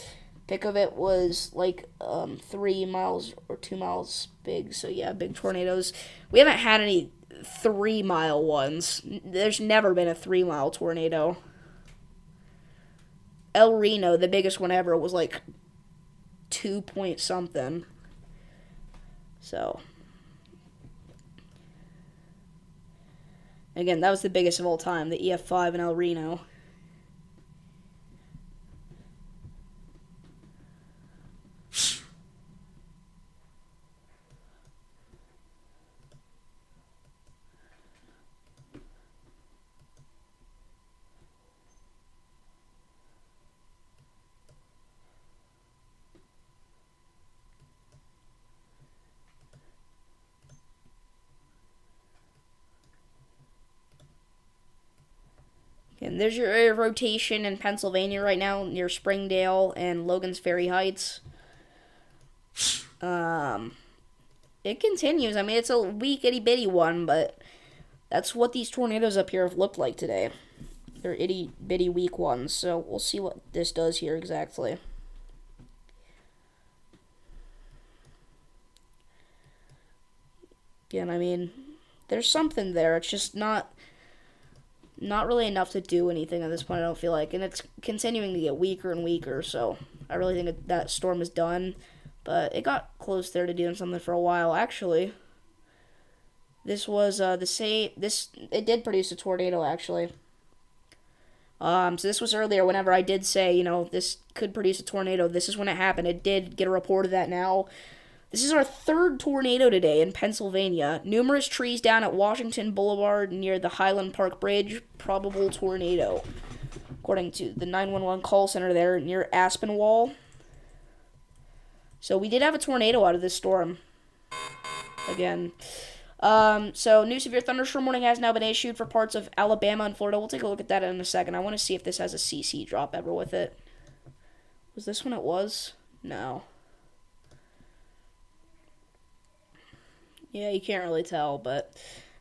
Pick of it was like 3 miles or 2 miles big. So yeah, big tornadoes. We haven't had any 3-mile ones. There's never been a 3-mile tornado. El Reno, the biggest one ever, was like 2 point something. So again, that was the biggest of all time, the EF5 in El Reno. And there's your area of rotation in Pennsylvania right now, near Springdale and Logan's Ferry Heights. It continues. I mean, it's a weak itty-bitty one, but that's what these tornadoes up here have looked like today. They're itty-bitty weak ones, so we'll see what this does here exactly. Again, I mean, there's something there. It's just not really enough to do anything at this point, I don't feel like. And it's continuing to get weaker and weaker, so I really think that storm is done. But it got close there to doing something for a while. Actually, this was it did produce a tornado, actually. So this was earlier whenever I did say, this could produce a tornado. This is when it happened. It did get a report of that now. This is our third tornado today in Pennsylvania. Numerous trees down at Washington Boulevard near the Highland Park Bridge. Probable tornado. According to the 911 call center there near Aspinwall. So we did have a tornado out of this storm. Again. So new severe thunderstorm warning has now been issued for parts of Alabama and Florida. We'll take a look at that in a second. I want to see if this has a CC drop ever with it. Was this when it was? No. Yeah, you can't really tell, but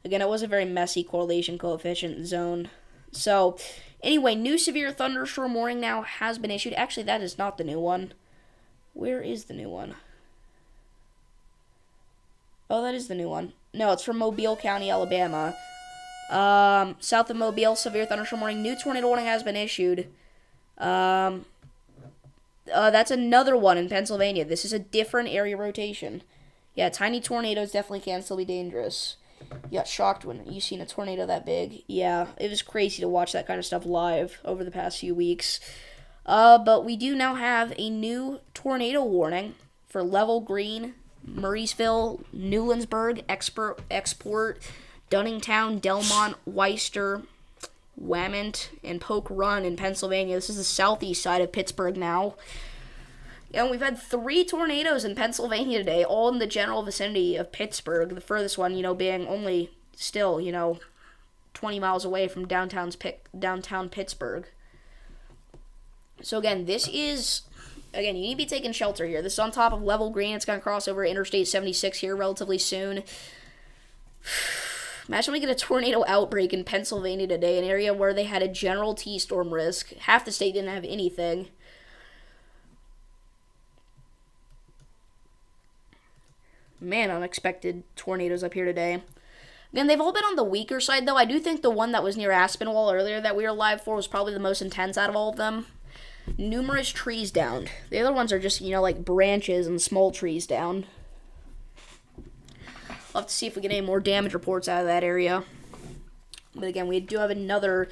again, it was a very messy correlation coefficient zone. So, anyway, new severe thunderstorm warning now has been issued. Actually, that is not the new one. Where is the new one? Oh, that is the new one. No, it's from Mobile County, Alabama. South of Mobile, severe thunderstorm warning. New tornado warning has been issued. That's another one in Pennsylvania. This is a different area rotation. Yeah, tiny tornadoes definitely can still be dangerous. You got shocked when you seen a tornado that big. Yeah, it was crazy to watch that kind of stuff live over the past few weeks. But we do now have a new tornado warning for Level Green, Murraysville, Newlandsburg, Export, Dunningtown, Delmont, Weister, Wamont, and Polk Run in Pennsylvania. This is the southeast side of Pittsburgh now. And we've had 3 tornadoes in Pennsylvania today, all in the general vicinity of Pittsburgh. The furthest one, being only still, 20 miles away from downtown Pittsburgh. So again, you need to be taking shelter here. This is on top of level green. It's going to cross over Interstate 76 here relatively soon. Imagine we get a tornado outbreak in Pennsylvania today, an area where they had a general T-storm risk. Half the state didn't have anything. Man, unexpected tornadoes up here today. Again, they've all been on the weaker side, though. I do think the one that was near Aspinwall earlier that we were live for was probably the most intense out of all of them. Numerous trees downed. The other ones are just, like branches and small trees down. We'll have to see if we get any more damage reports out of that area. But again, we do have another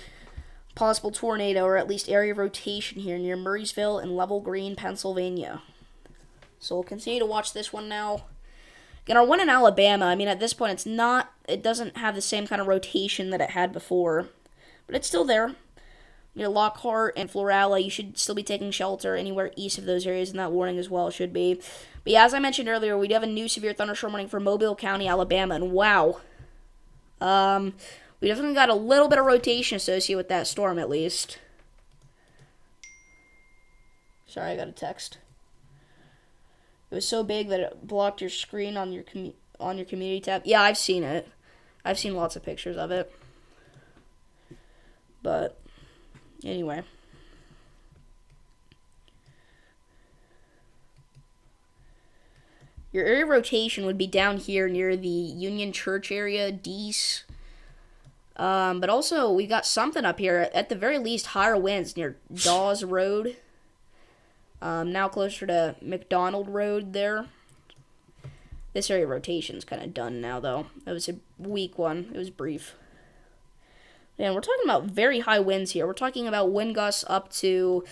possible tornado, or at least area of rotation here near Murraysville and Level Green, Pennsylvania. So we'll continue to watch this one now. Again, our one in Alabama, at this point, it doesn't have the same kind of rotation that it had before. But it's still there. Near Lockhart and Florala, you should still be taking shelter anywhere east of those areas, and that warning as well should be. But yeah, as I mentioned earlier, we do have a new severe thunderstorm warning for Mobile County, Alabama, and wow. We definitely got a little bit of rotation associated with that storm, at least. Sorry, I got a text. It was so big that it blocked your screen on your community tab. Yeah, I've seen it. I've seen lots of pictures of it. But anyway. Your area of rotation would be down here near the Union Church area, Deese. But also, we got something up here. At the very least, higher winds near Dawes Road. Now closer to McDonald Road there. This area of rotation's kind of done now, though. That was a weak one. It was brief. And we're talking about very high winds here. We're talking about wind gusts up to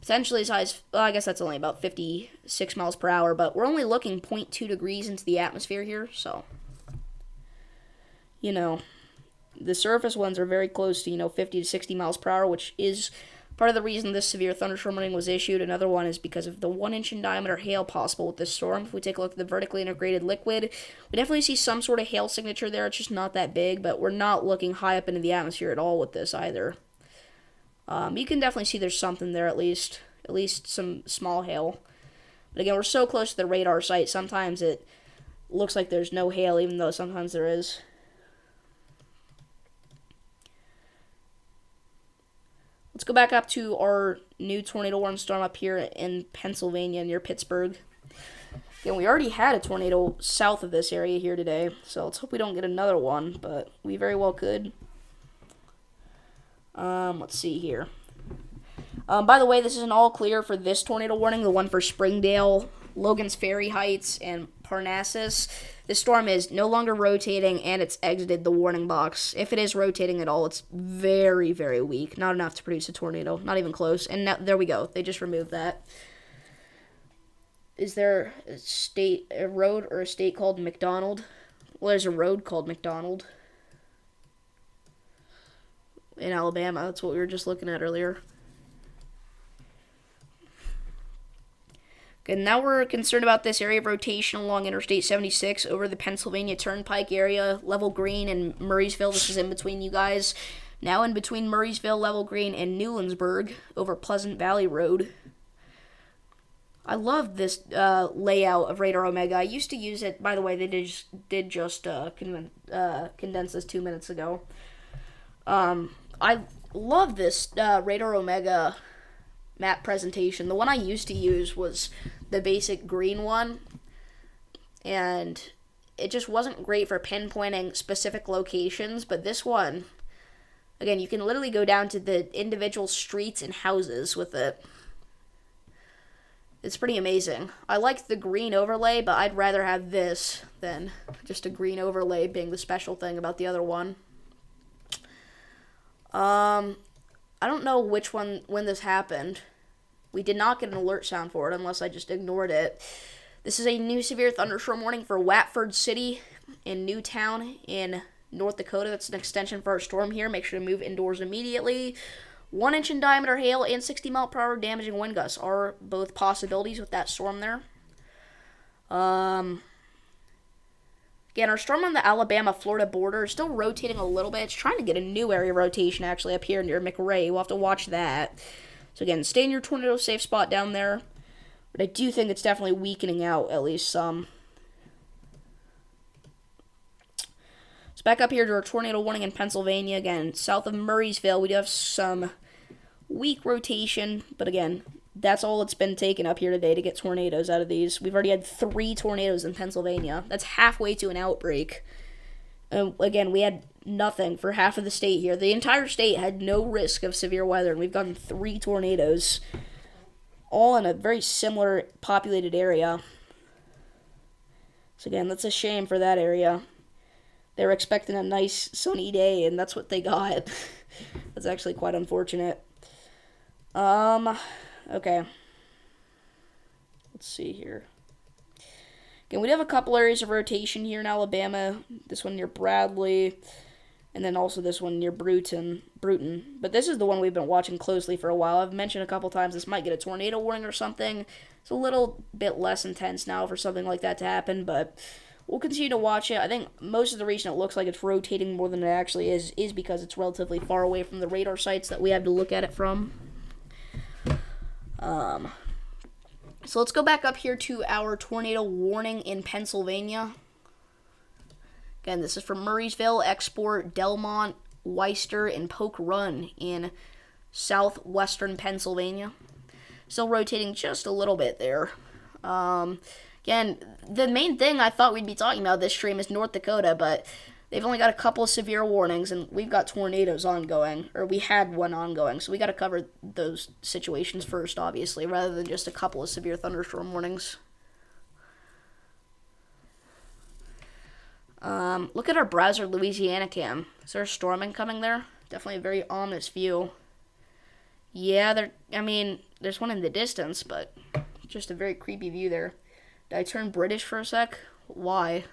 potentially as high as, well, I guess that's only about 56 miles per hour, but we're only looking 0.2 degrees into the atmosphere here, so, the surface winds are very close to, 50 to 60 miles per hour, which is part of the reason this severe thunderstorm warning was issued. Another one is because of the 1-inch in diameter hail possible with this storm. If we take a look at the vertically integrated liquid, we definitely see some sort of hail signature there. It's just not that big, but we're not looking high up into the atmosphere at all with this either. You can definitely see there's something there at least some small hail. But again, we're so close to the radar site, sometimes it looks like there's no hail, even though sometimes there is. Let's go back up to our new tornado warning storm up here in Pennsylvania near Pittsburgh. Again, we already had a tornado south of this area here today, so let's hope we don't get another one, but we very well could. Let's see here. By the way, this is an all clear for this tornado warning, the one for Springdale, Logan's Ferry Heights, and Parnassus. This storm is no longer rotating, and it's exited the warning box. If it is rotating at all, it's very, very weak. Not enough to produce a tornado. Not even close. And now, there we go. They just removed that. Is there a road or a state called McDonald? Well, there's a road called McDonald in Alabama. That's what we were just looking at earlier. Okay, now we're concerned about this area of rotation along Interstate 76 over the Pennsylvania Turnpike area, Level Green and Murraysville. This is in between you guys. Now in between Murraysville, Level Green, and Newlandsburg over Pleasant Valley Road. I love this layout of Radar Omega. I used to use it. By the way, they did just condense this 2 minutes ago. I love this Radar Omega map presentation. The one I used to use was the basic green one, and it just wasn't great for pinpointing specific locations, but this one, again, you can literally go down to the individual streets and houses with it. It's pretty amazing. I like the green overlay, but I'd rather have this than just a green overlay being the special thing about the other one. I don't know when this happened. We did not get an alert sound for it unless I just ignored it. This is a new severe thunderstorm warning for Watford City in Newtown in North Dakota. That's an extension for our storm here. Make sure to move indoors immediately. 1-inch in diameter hail and 60 mile per hour damaging wind gusts are both possibilities with that storm there. Again, our storm on the Alabama-Florida border is still rotating a little bit. It's trying to get a new area rotation actually up here near McRae. We'll have to watch that. So again, stay in your tornado safe spot down there. But I do think it's definitely weakening out at least some. So back up here to our tornado warning in Pennsylvania. Again, south of Murraysville, we do have some weak rotation. But again, that's all it's been taken up here today to get tornadoes out of these. We've already had 3 tornadoes in Pennsylvania. That's halfway to an outbreak. Again, we had nothing for half of the state here. The entire state had no risk of severe weather, and we've gotten 3 tornadoes, all in a very similar populated area. So again, that's a shame for that area. They were expecting a nice sunny day, and that's what they got. That's actually quite unfortunate. Okay. Let's see here. Again, we do have a couple areas of rotation here in Alabama. This one near Bradley, and then also this one near Bruton. But this is the one we've been watching closely for a while. I've mentioned a couple times this might get a tornado warning or something. It's a little bit less intense now for something like that to happen, but we'll continue to watch it. I think most of the reason it looks like it's rotating more than it actually is because it's relatively far away from the radar sites that we have to look at it from. So let's go back up here to our tornado warning in Pennsylvania. Again, this is from Murraysville, Export, Delmont, Weister, and Polk Run in southwestern Pennsylvania. Still rotating just a little bit there. Again, the main thing I thought we'd be talking about this stream is North Dakota, but they've only got a couple of severe warnings, and we've got tornadoes ongoing, or we had one ongoing, so we got to cover those situations first, obviously, rather than just a couple of severe thunderstorm warnings. Look at our browser, Louisiana cam. Is there a storm incoming there? Definitely a very ominous view. Yeah, there's one in the distance, but just a very creepy view there. Did I turn British for a sec? Why?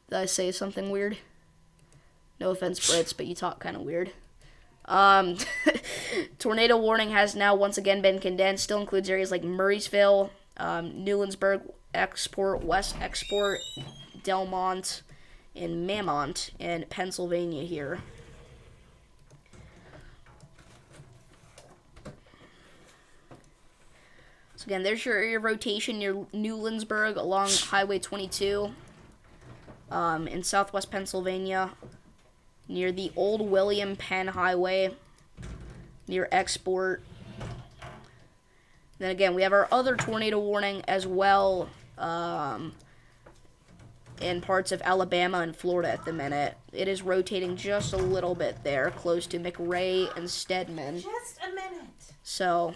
Did I say something weird? No offense, Brits, but you talk kind of weird. Tornado warning has now once again been condensed. Still includes areas like Murraysville, Newlandsburg, Export, West Export, Delmont, and Mamont in Pennsylvania here. So again, there's your area of rotation near Newlandsburg along Highway 22. In southwest Pennsylvania, near the Old William Penn Highway, near Export. Then again, we have our other tornado warning as well in parts of Alabama and Florida at the minute. It is rotating just a little bit there, close to McRae and Stedman. Just a minute. So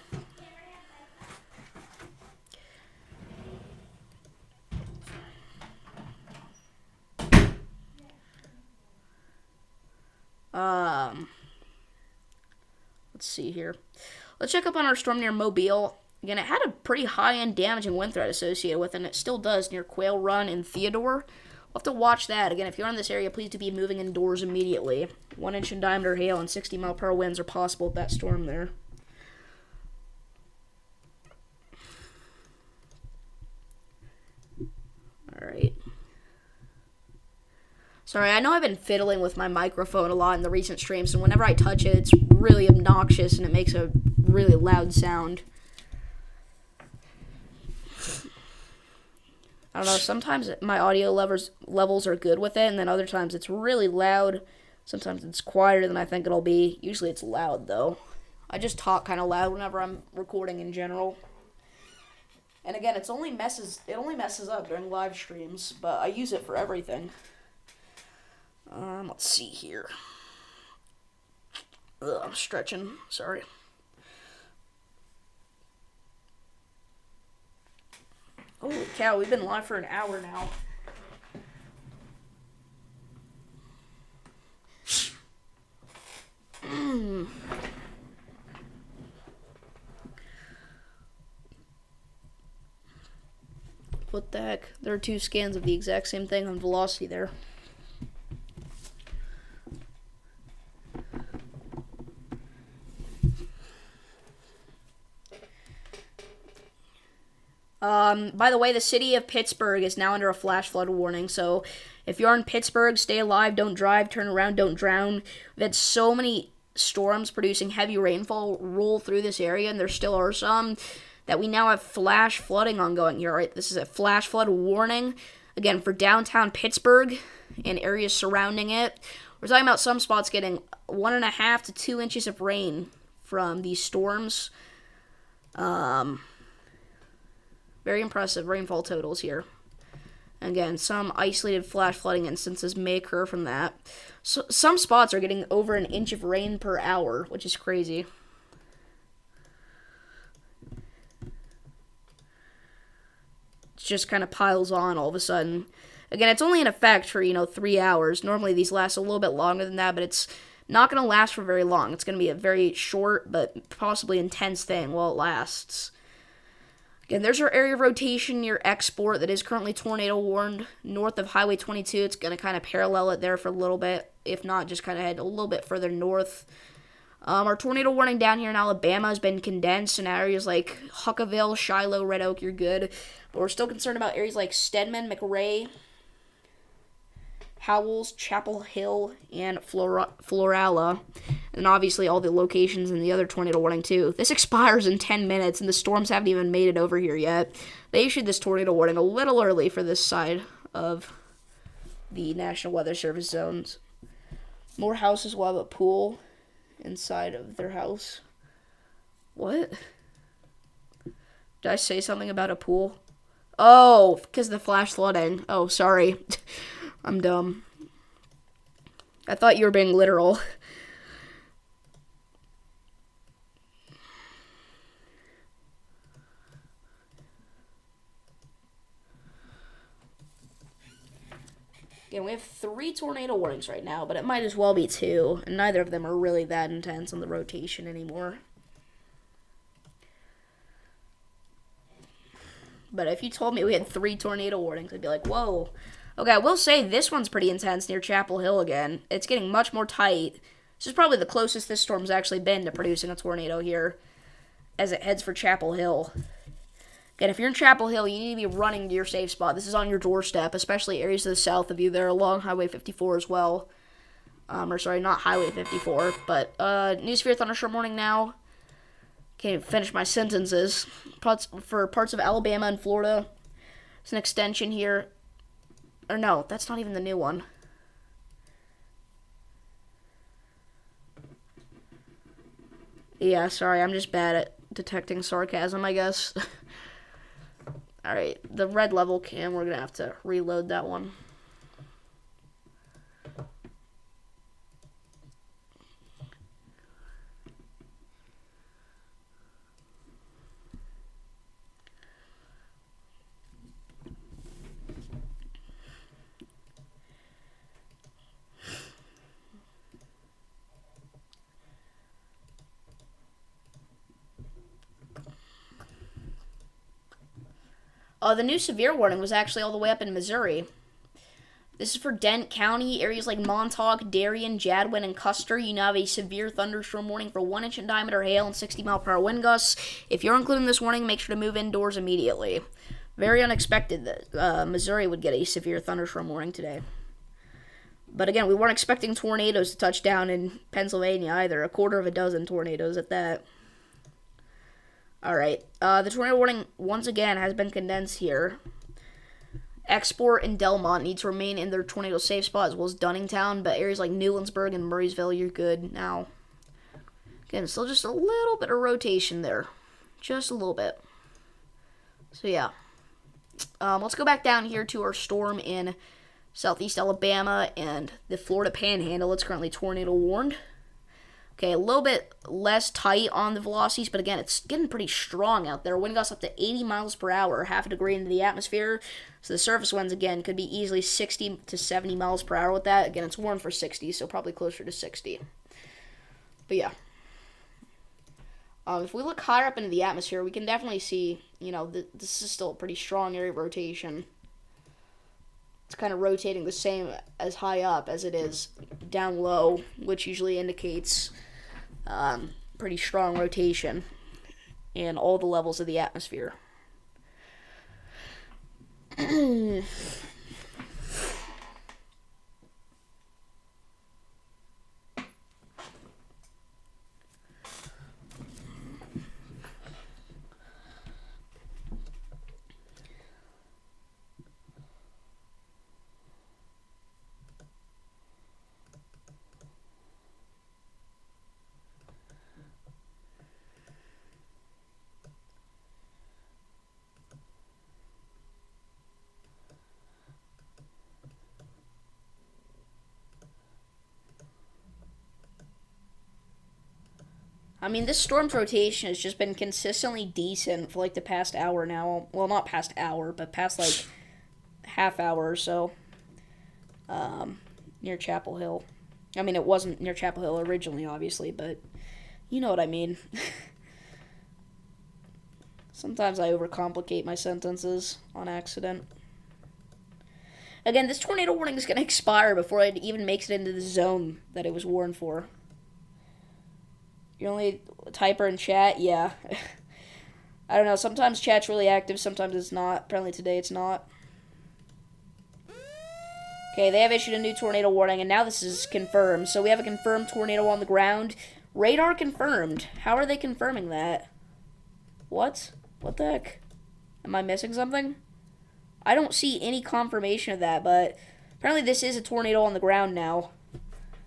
let's see here. Let's check up on our storm near Mobile. Again, it had a pretty high-end damaging wind threat associated with it, and it still does near Quail Run and Theodore. We'll have to watch that. Again, if you're in this area, please do be moving indoors immediately. 1-inch in diameter hail and 60-mile-per-hour winds are possible with that storm there. Alright. Sorry, I know I've been fiddling with my microphone a lot in the recent streams, and whenever I touch it, it's really obnoxious, and it makes a really loud sound. I don't know, sometimes my audio levels are good with it, and then other times it's really loud. Sometimes it's quieter than I think it'll be. Usually it's loud, though. I just talk kind of loud whenever I'm recording in general. And again, it only messes up during live streams, but I use it for everything. Let's see here. Ugh, I'm stretching. Sorry. Holy cow, we've been live for an hour now. What the heck? There are 2 scans of the exact same thing on velocity there. By the way, the city of Pittsburgh is now under a flash flood warning, so if you're in Pittsburgh, stay alive, don't drive, turn around, don't drown. We've had so many storms producing heavy rainfall roll through this area, and there still are some, that we now have flash flooding ongoing here, right? This is a flash flood warning, again, for downtown Pittsburgh and areas surrounding it. We're talking about some spots getting 1.5 to 2 inches of rain from these storms. Very impressive rainfall totals here. Again, some isolated flash flooding instances may occur from that. So, some spots are getting over 1 inch of rain per hour, which is crazy. It just kind of piles on all of a sudden. Again, it's only in effect for, 3 hours. Normally these last a little bit longer than that, but it's not going to last for very long. It's going to be a very short but possibly intense thing while it lasts. Again, there's our area of rotation near Export that is currently tornado warned north of Highway 22. It's going to kind of parallel it there for a little bit, if not just kind of head a little bit further north. Our tornado warning down here in Alabama has been condensed in areas like Huckaville, Shiloh, Red Oak, you're good. But we're still concerned about areas like Stedman, McRae, Howells, Chapel Hill, and Florala. And obviously all the locations in the other tornado warning too. This expires in 10 minutes and the storms haven't even made it over here yet. They issued this tornado warning a little early for this side of the National Weather Service zones. More houses will have a pool inside of their house. What? Did I say something about a pool? Oh, because of the flash flooding. Oh, sorry. I'm dumb. I thought you were being literal. Again, we have 3 tornado warnings right now, but it might as well be 2, and neither of them are really that intense on the rotation anymore. But if you told me we had 3 tornado warnings, I'd be like, whoa. Okay, I will say this one's pretty intense near Chapel Hill again. It's getting much more tight. This is probably the closest this storm's actually been to producing a tornado here as it heads for Chapel Hill. Again, if you're in Chapel Hill, you need to be running to your safe spot. This is on your doorstep, especially areas to the south of you. They're along Highway 54 as well. Or sorry, not Highway 54, but Newsfear Thunderstorm warning now. Can't even finish my sentences. For parts of Alabama and Florida, it's an extension here. Or no, that's not even the new one. Yeah, sorry, I'm just bad at detecting sarcasm, I guess. Alright, the red level cam, we're gonna have to reload that one. The new severe warning was actually all the way up in Missouri. This is for Dent County, areas like Montauk, Darien, Jadwin, and Custer. You now have a severe thunderstorm warning for 1 inch in diameter hail and 60-mile-per-hour wind gusts. If you're including this warning, make sure to move indoors immediately. Very unexpected that Missouri would get a severe thunderstorm warning today. But again, we weren't expecting tornadoes to touch down in Pennsylvania either. 250 tornadoes at that. Alright, the tornado warning, once again, has been condensed here. Export and Delmont need to remain in their tornado safe spot, as well as Dunningtown, but areas like Newlandsburg and Murraysville, you're good now. Again, still just a little bit of rotation there. Just a little bit. So, yeah. Let's go back down here to our storm in southeast Alabama and the Florida Panhandle. It's currently tornado warned. Okay, a little bit less tight on the velocities, but again, it's getting pretty strong out there. Wind gusts up to 80 miles per hour, half a degree into the atmosphere. So the surface winds, again, could be easily 60 to 70 miles per hour with that. Again, it's warned for 60, so probably closer to 60. But yeah. If we look higher up into the atmosphere, we can definitely see, this is still a pretty strong area of rotation. It's kind of rotating the same as high up as it is down low, which usually indicates pretty strong rotation in all the levels of the atmosphere. I mean, this storm's rotation has just been consistently decent for like the past hour now. Well, not past hour, but past like half hour or so. Near Chapel Hill. I mean, it wasn't near Chapel Hill originally, obviously, but you know what I mean. Sometimes I overcomplicate my sentences on accident. Again, this tornado warning is going to expire before it even makes it into the zone that it was warned for. You're only a typer in chat? Yeah. I don't know, sometimes chat's really active, sometimes it's not. Apparently today it's not. Okay, they have issued a new tornado warning, and now this is confirmed. So we have a confirmed tornado on the ground. Radar confirmed. How are they confirming that? What? What the heck? Am I missing something? I don't see any confirmation of that, but apparently this is a tornado on the ground now.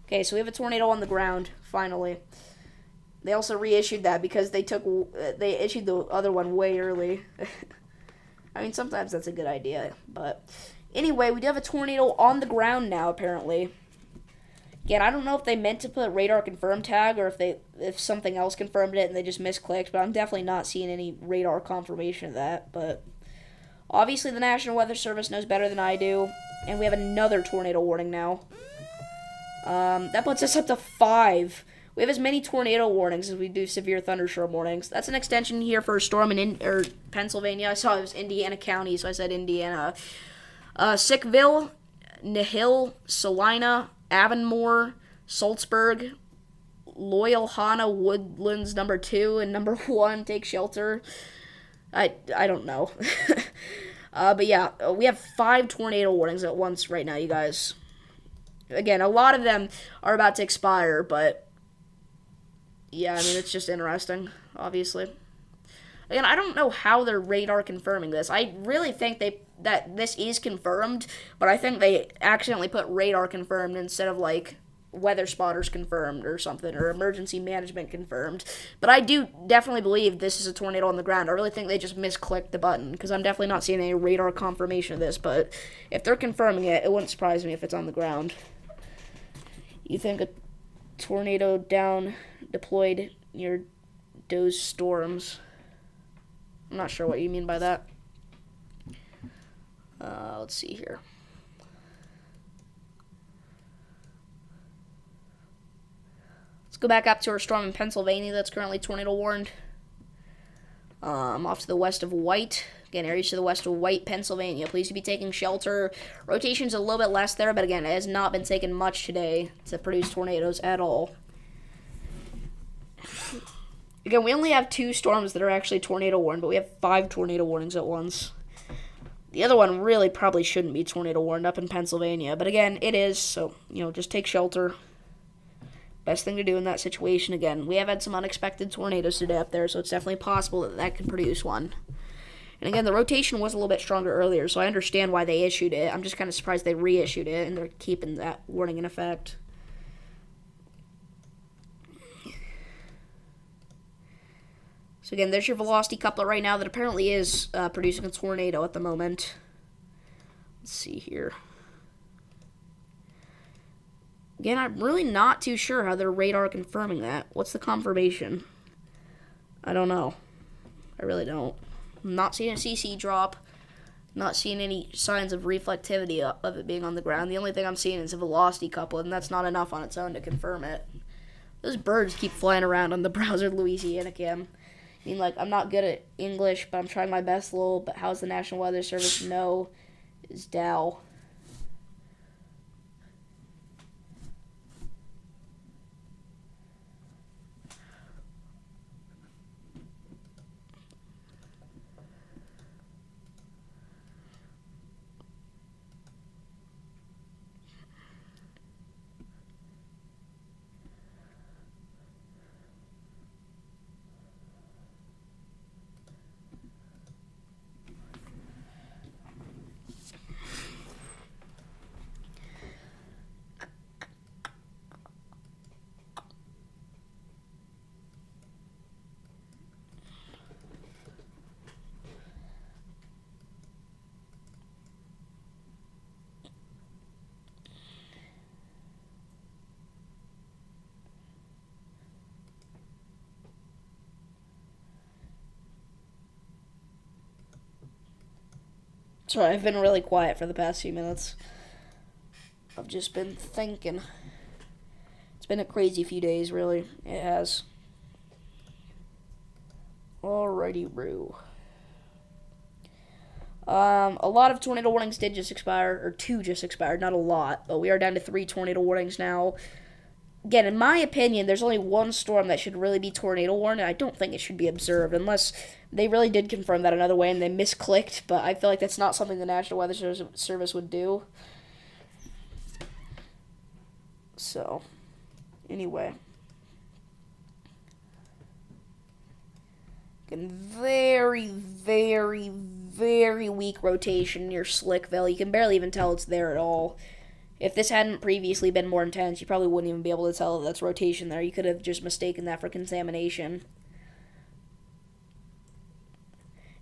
Okay, so we have a tornado on the ground, finally. They also reissued that because they issued the other one way early. I mean, sometimes that's a good idea, but anyway, we do have a tornado on the ground now, apparently. Again, I don't know if they meant to put radar confirm tag or if something else confirmed it and they just misclicked, but I'm definitely not seeing any radar confirmation of that. But obviously the National Weather Service knows better than I do, and we have another tornado warning now. That puts us up to 5. We have as many tornado warnings as we do severe thunderstorm warnings. That's an extension here for a storm in Pennsylvania. I saw it was Indiana County, so I said Indiana. Sickville, Nihil, Salina, Avonmore, Salzburg, Loyalhanna Woodlands number 2 and number 1 take shelter. I don't know. But yeah, we have 5 tornado warnings at once right now, you guys. Again, a lot of them are about to expire, but yeah, I mean, it's just interesting, obviously. Again, I don't know how they're radar confirming this. I really think that this is confirmed, but I think they accidentally put radar confirmed instead of, like, weather spotters confirmed or something, or emergency management confirmed. But I do definitely believe this is a tornado on the ground. I really think they just misclicked the button, because I'm definitely not seeing any radar confirmation of this, but if they're confirming it, it wouldn't surprise me if it's on the ground. You think a tornado deployed near those storms? I'm not sure what you mean by that. Let's see here. Let's go back up to our storm in Pennsylvania that's currently tornado warned. Off to the west of White. Again, areas to the west of White, Pennsylvania. Please be taking shelter. Rotation's a little bit less there, but again, it has not been taking much today to produce tornadoes at all. Again, we only have 2 storms that are actually tornado warned, but we have 5 tornado warnings at once. The other one really probably shouldn't be tornado warned up in Pennsylvania, but again, it is, so, just take shelter. Best thing to do in that situation. Again, we have had some unexpected tornadoes today up there, so it's definitely possible that could produce one. And again, the rotation was a little bit stronger earlier, so I understand why they issued it. I'm just kind of surprised they reissued it, and they're keeping that warning in effect. So again, there's your velocity coupler right now that apparently is producing a tornado at the moment. Let's see here. Again, I'm really not too sure how their radar confirming that. What's the confirmation? I don't know. I really don't. I'm not seeing a CC drop. Not seeing any signs of reflectivity of it being on the ground. The only thing I'm seeing is a velocity couplet, and that's not enough on its own to confirm it. Those birds keep flying around on the browser Louisiana cam. I mean, like, I'm not good at English, but I'm trying my best, lol. But how's the National Weather Service know is Dow? Sorry, I've been really quiet for the past few minutes. I've just been thinking. It's been a crazy few days, really. It has. Alrighty, Roo. A lot of tornado warnings did just expire, or 2 just expired, not a lot, but we are down to 3 tornado warnings now. Again, in my opinion, there's only one storm that should really be tornado warned, and I don't think it should be observed, unless they really did confirm that another way and they misclicked, but I feel like that's not something the National Weather Service would do. So, anyway. Again, very, very, very weak rotation near Slickville. You can barely even tell it's there at all. If this hadn't previously been more intense, you probably wouldn't even be able to tell that's rotation there. You could have just mistaken that for contamination.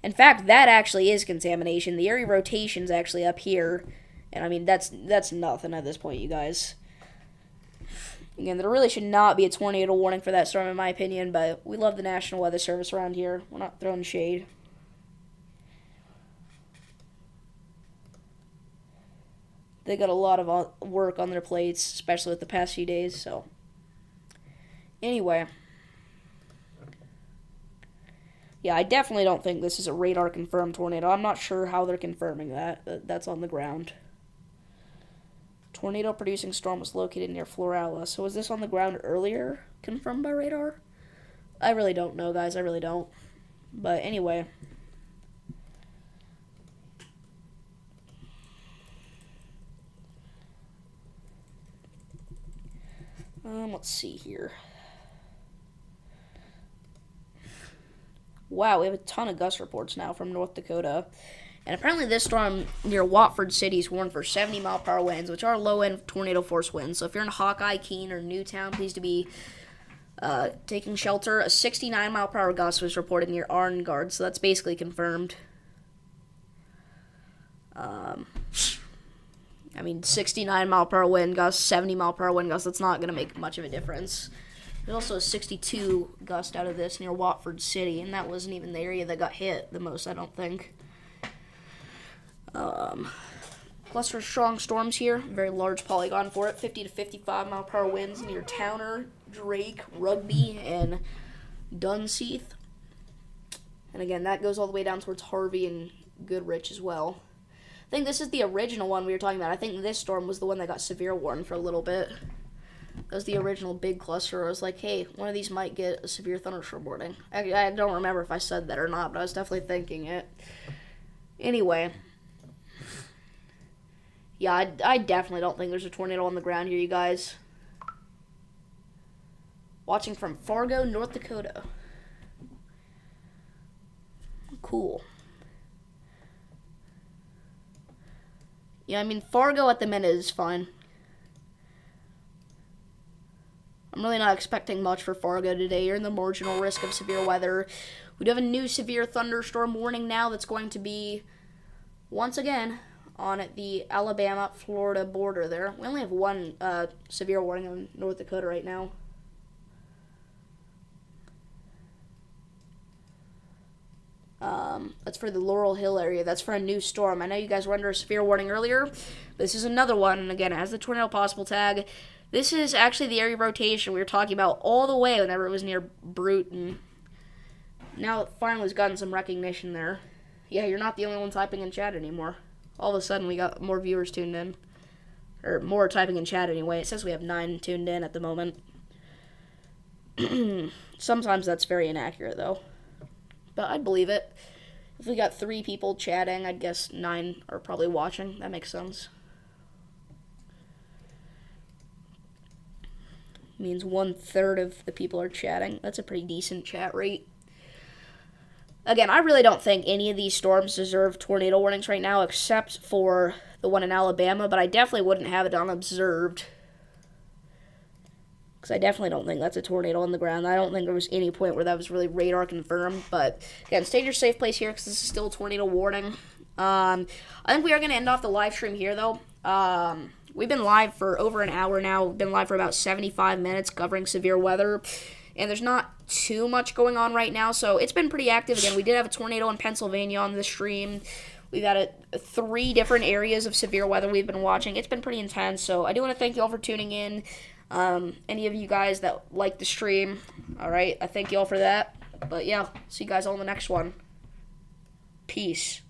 In fact, that actually is contamination. The area rotation's actually up here. And I mean, that's nothing at this point, you guys. Again, there really should not be a tornado warning for that storm, in my opinion, but we love the National Weather Service around here. We're not throwing shade. They got a lot of work on their plates, especially with the past few days, so. Anyway. Yeah, I definitely don't think this is a radar-confirmed tornado. I'm not sure how they're confirming that. That's on the ground. Tornado-producing storm was located near Florala. So was this on the ground earlier, confirmed by radar? I really don't know, guys. I really don't. But anyway. Let's see here. Wow, we have a ton of gust reports now from North Dakota. And apparently this storm near Watford City is warned for 70-mile-per-hour winds, which are low-end tornado force winds. So if you're in Hawkeye, Keene, or Newtown, please do be taking shelter. A 69-mile-per-hour gust was reported near Arngard, so that's basically confirmed. I mean, 69-mile-per-hour wind gust, 70-mile-per-hour wind gust, that's not going to make much of a difference. There's also a 62 gust out of this near Watford City, and that wasn't even the area that got hit the most, I don't think. Cluster of strong storms here, very large polygon for it, 50 to 55-mile-per-hour winds near Towner, Drake, Rugby, and Dunseith. And again, that goes all the way down towards Harvey and Goodrich as well. I think this is the original one we were talking about. I think this storm was the one that got severe warned for a little bit. That was the original big cluster. I was like, hey, one of these might get a severe thunderstorm warning. I don't remember if I said that or not, but I was definitely thinking it. Anyway. Yeah, I definitely don't think there's a tornado on the ground here, you guys. Watching from Fargo, North Dakota. Cool. Yeah, I mean, Fargo at the minute is fine. I'm really not expecting much for Fargo today. You're in the marginal risk of severe weather. We do have a new severe thunderstorm warning now that's going to be, once again, on the Alabama-Florida border there. We only have one severe warning on North Dakota right now. That's for the Laurel Hill area. That's for a new storm. I know you guys were under a severe warning earlier. This is another one, and again, it has the tornado possible tag. This is actually the area rotation we were talking about all the way whenever it was near Bruton. Now it finally has gotten some recognition there. Yeah, you're not the only one typing in chat anymore. All of a sudden, we got more viewers tuned in. Or more typing in chat anyway. It says we have 9 tuned in at the moment. Sometimes that's very inaccurate, though. But I'd believe it. If we got 3 people chatting, I'd guess 9 are probably watching. That makes sense. Means 1/3 of the people are chatting. That's a pretty decent chat rate. Again, I really don't think any of these storms deserve tornado warnings right now, except for the one in Alabama, but I definitely wouldn't have it unobserved. Because I definitely don't think that's a tornado on the ground. I don't think there was any point where that was really radar confirmed. But, again, stay in your safe place here because this is still a tornado warning. I think we are going to end off the live stream here, though. We've been live for over an hour now. We've been live for about 75 minutes covering severe weather. And there's not too much going on right now, so it's been pretty active. Again, we did have a tornado in Pennsylvania on the stream. We've had 3 different areas of severe weather we've been watching. It's been pretty intense, so I do want to thank you all for tuning in. Any of you guys that like the stream, all right, I thank you all for that. But yeah, see you guys all in the next one. Peace.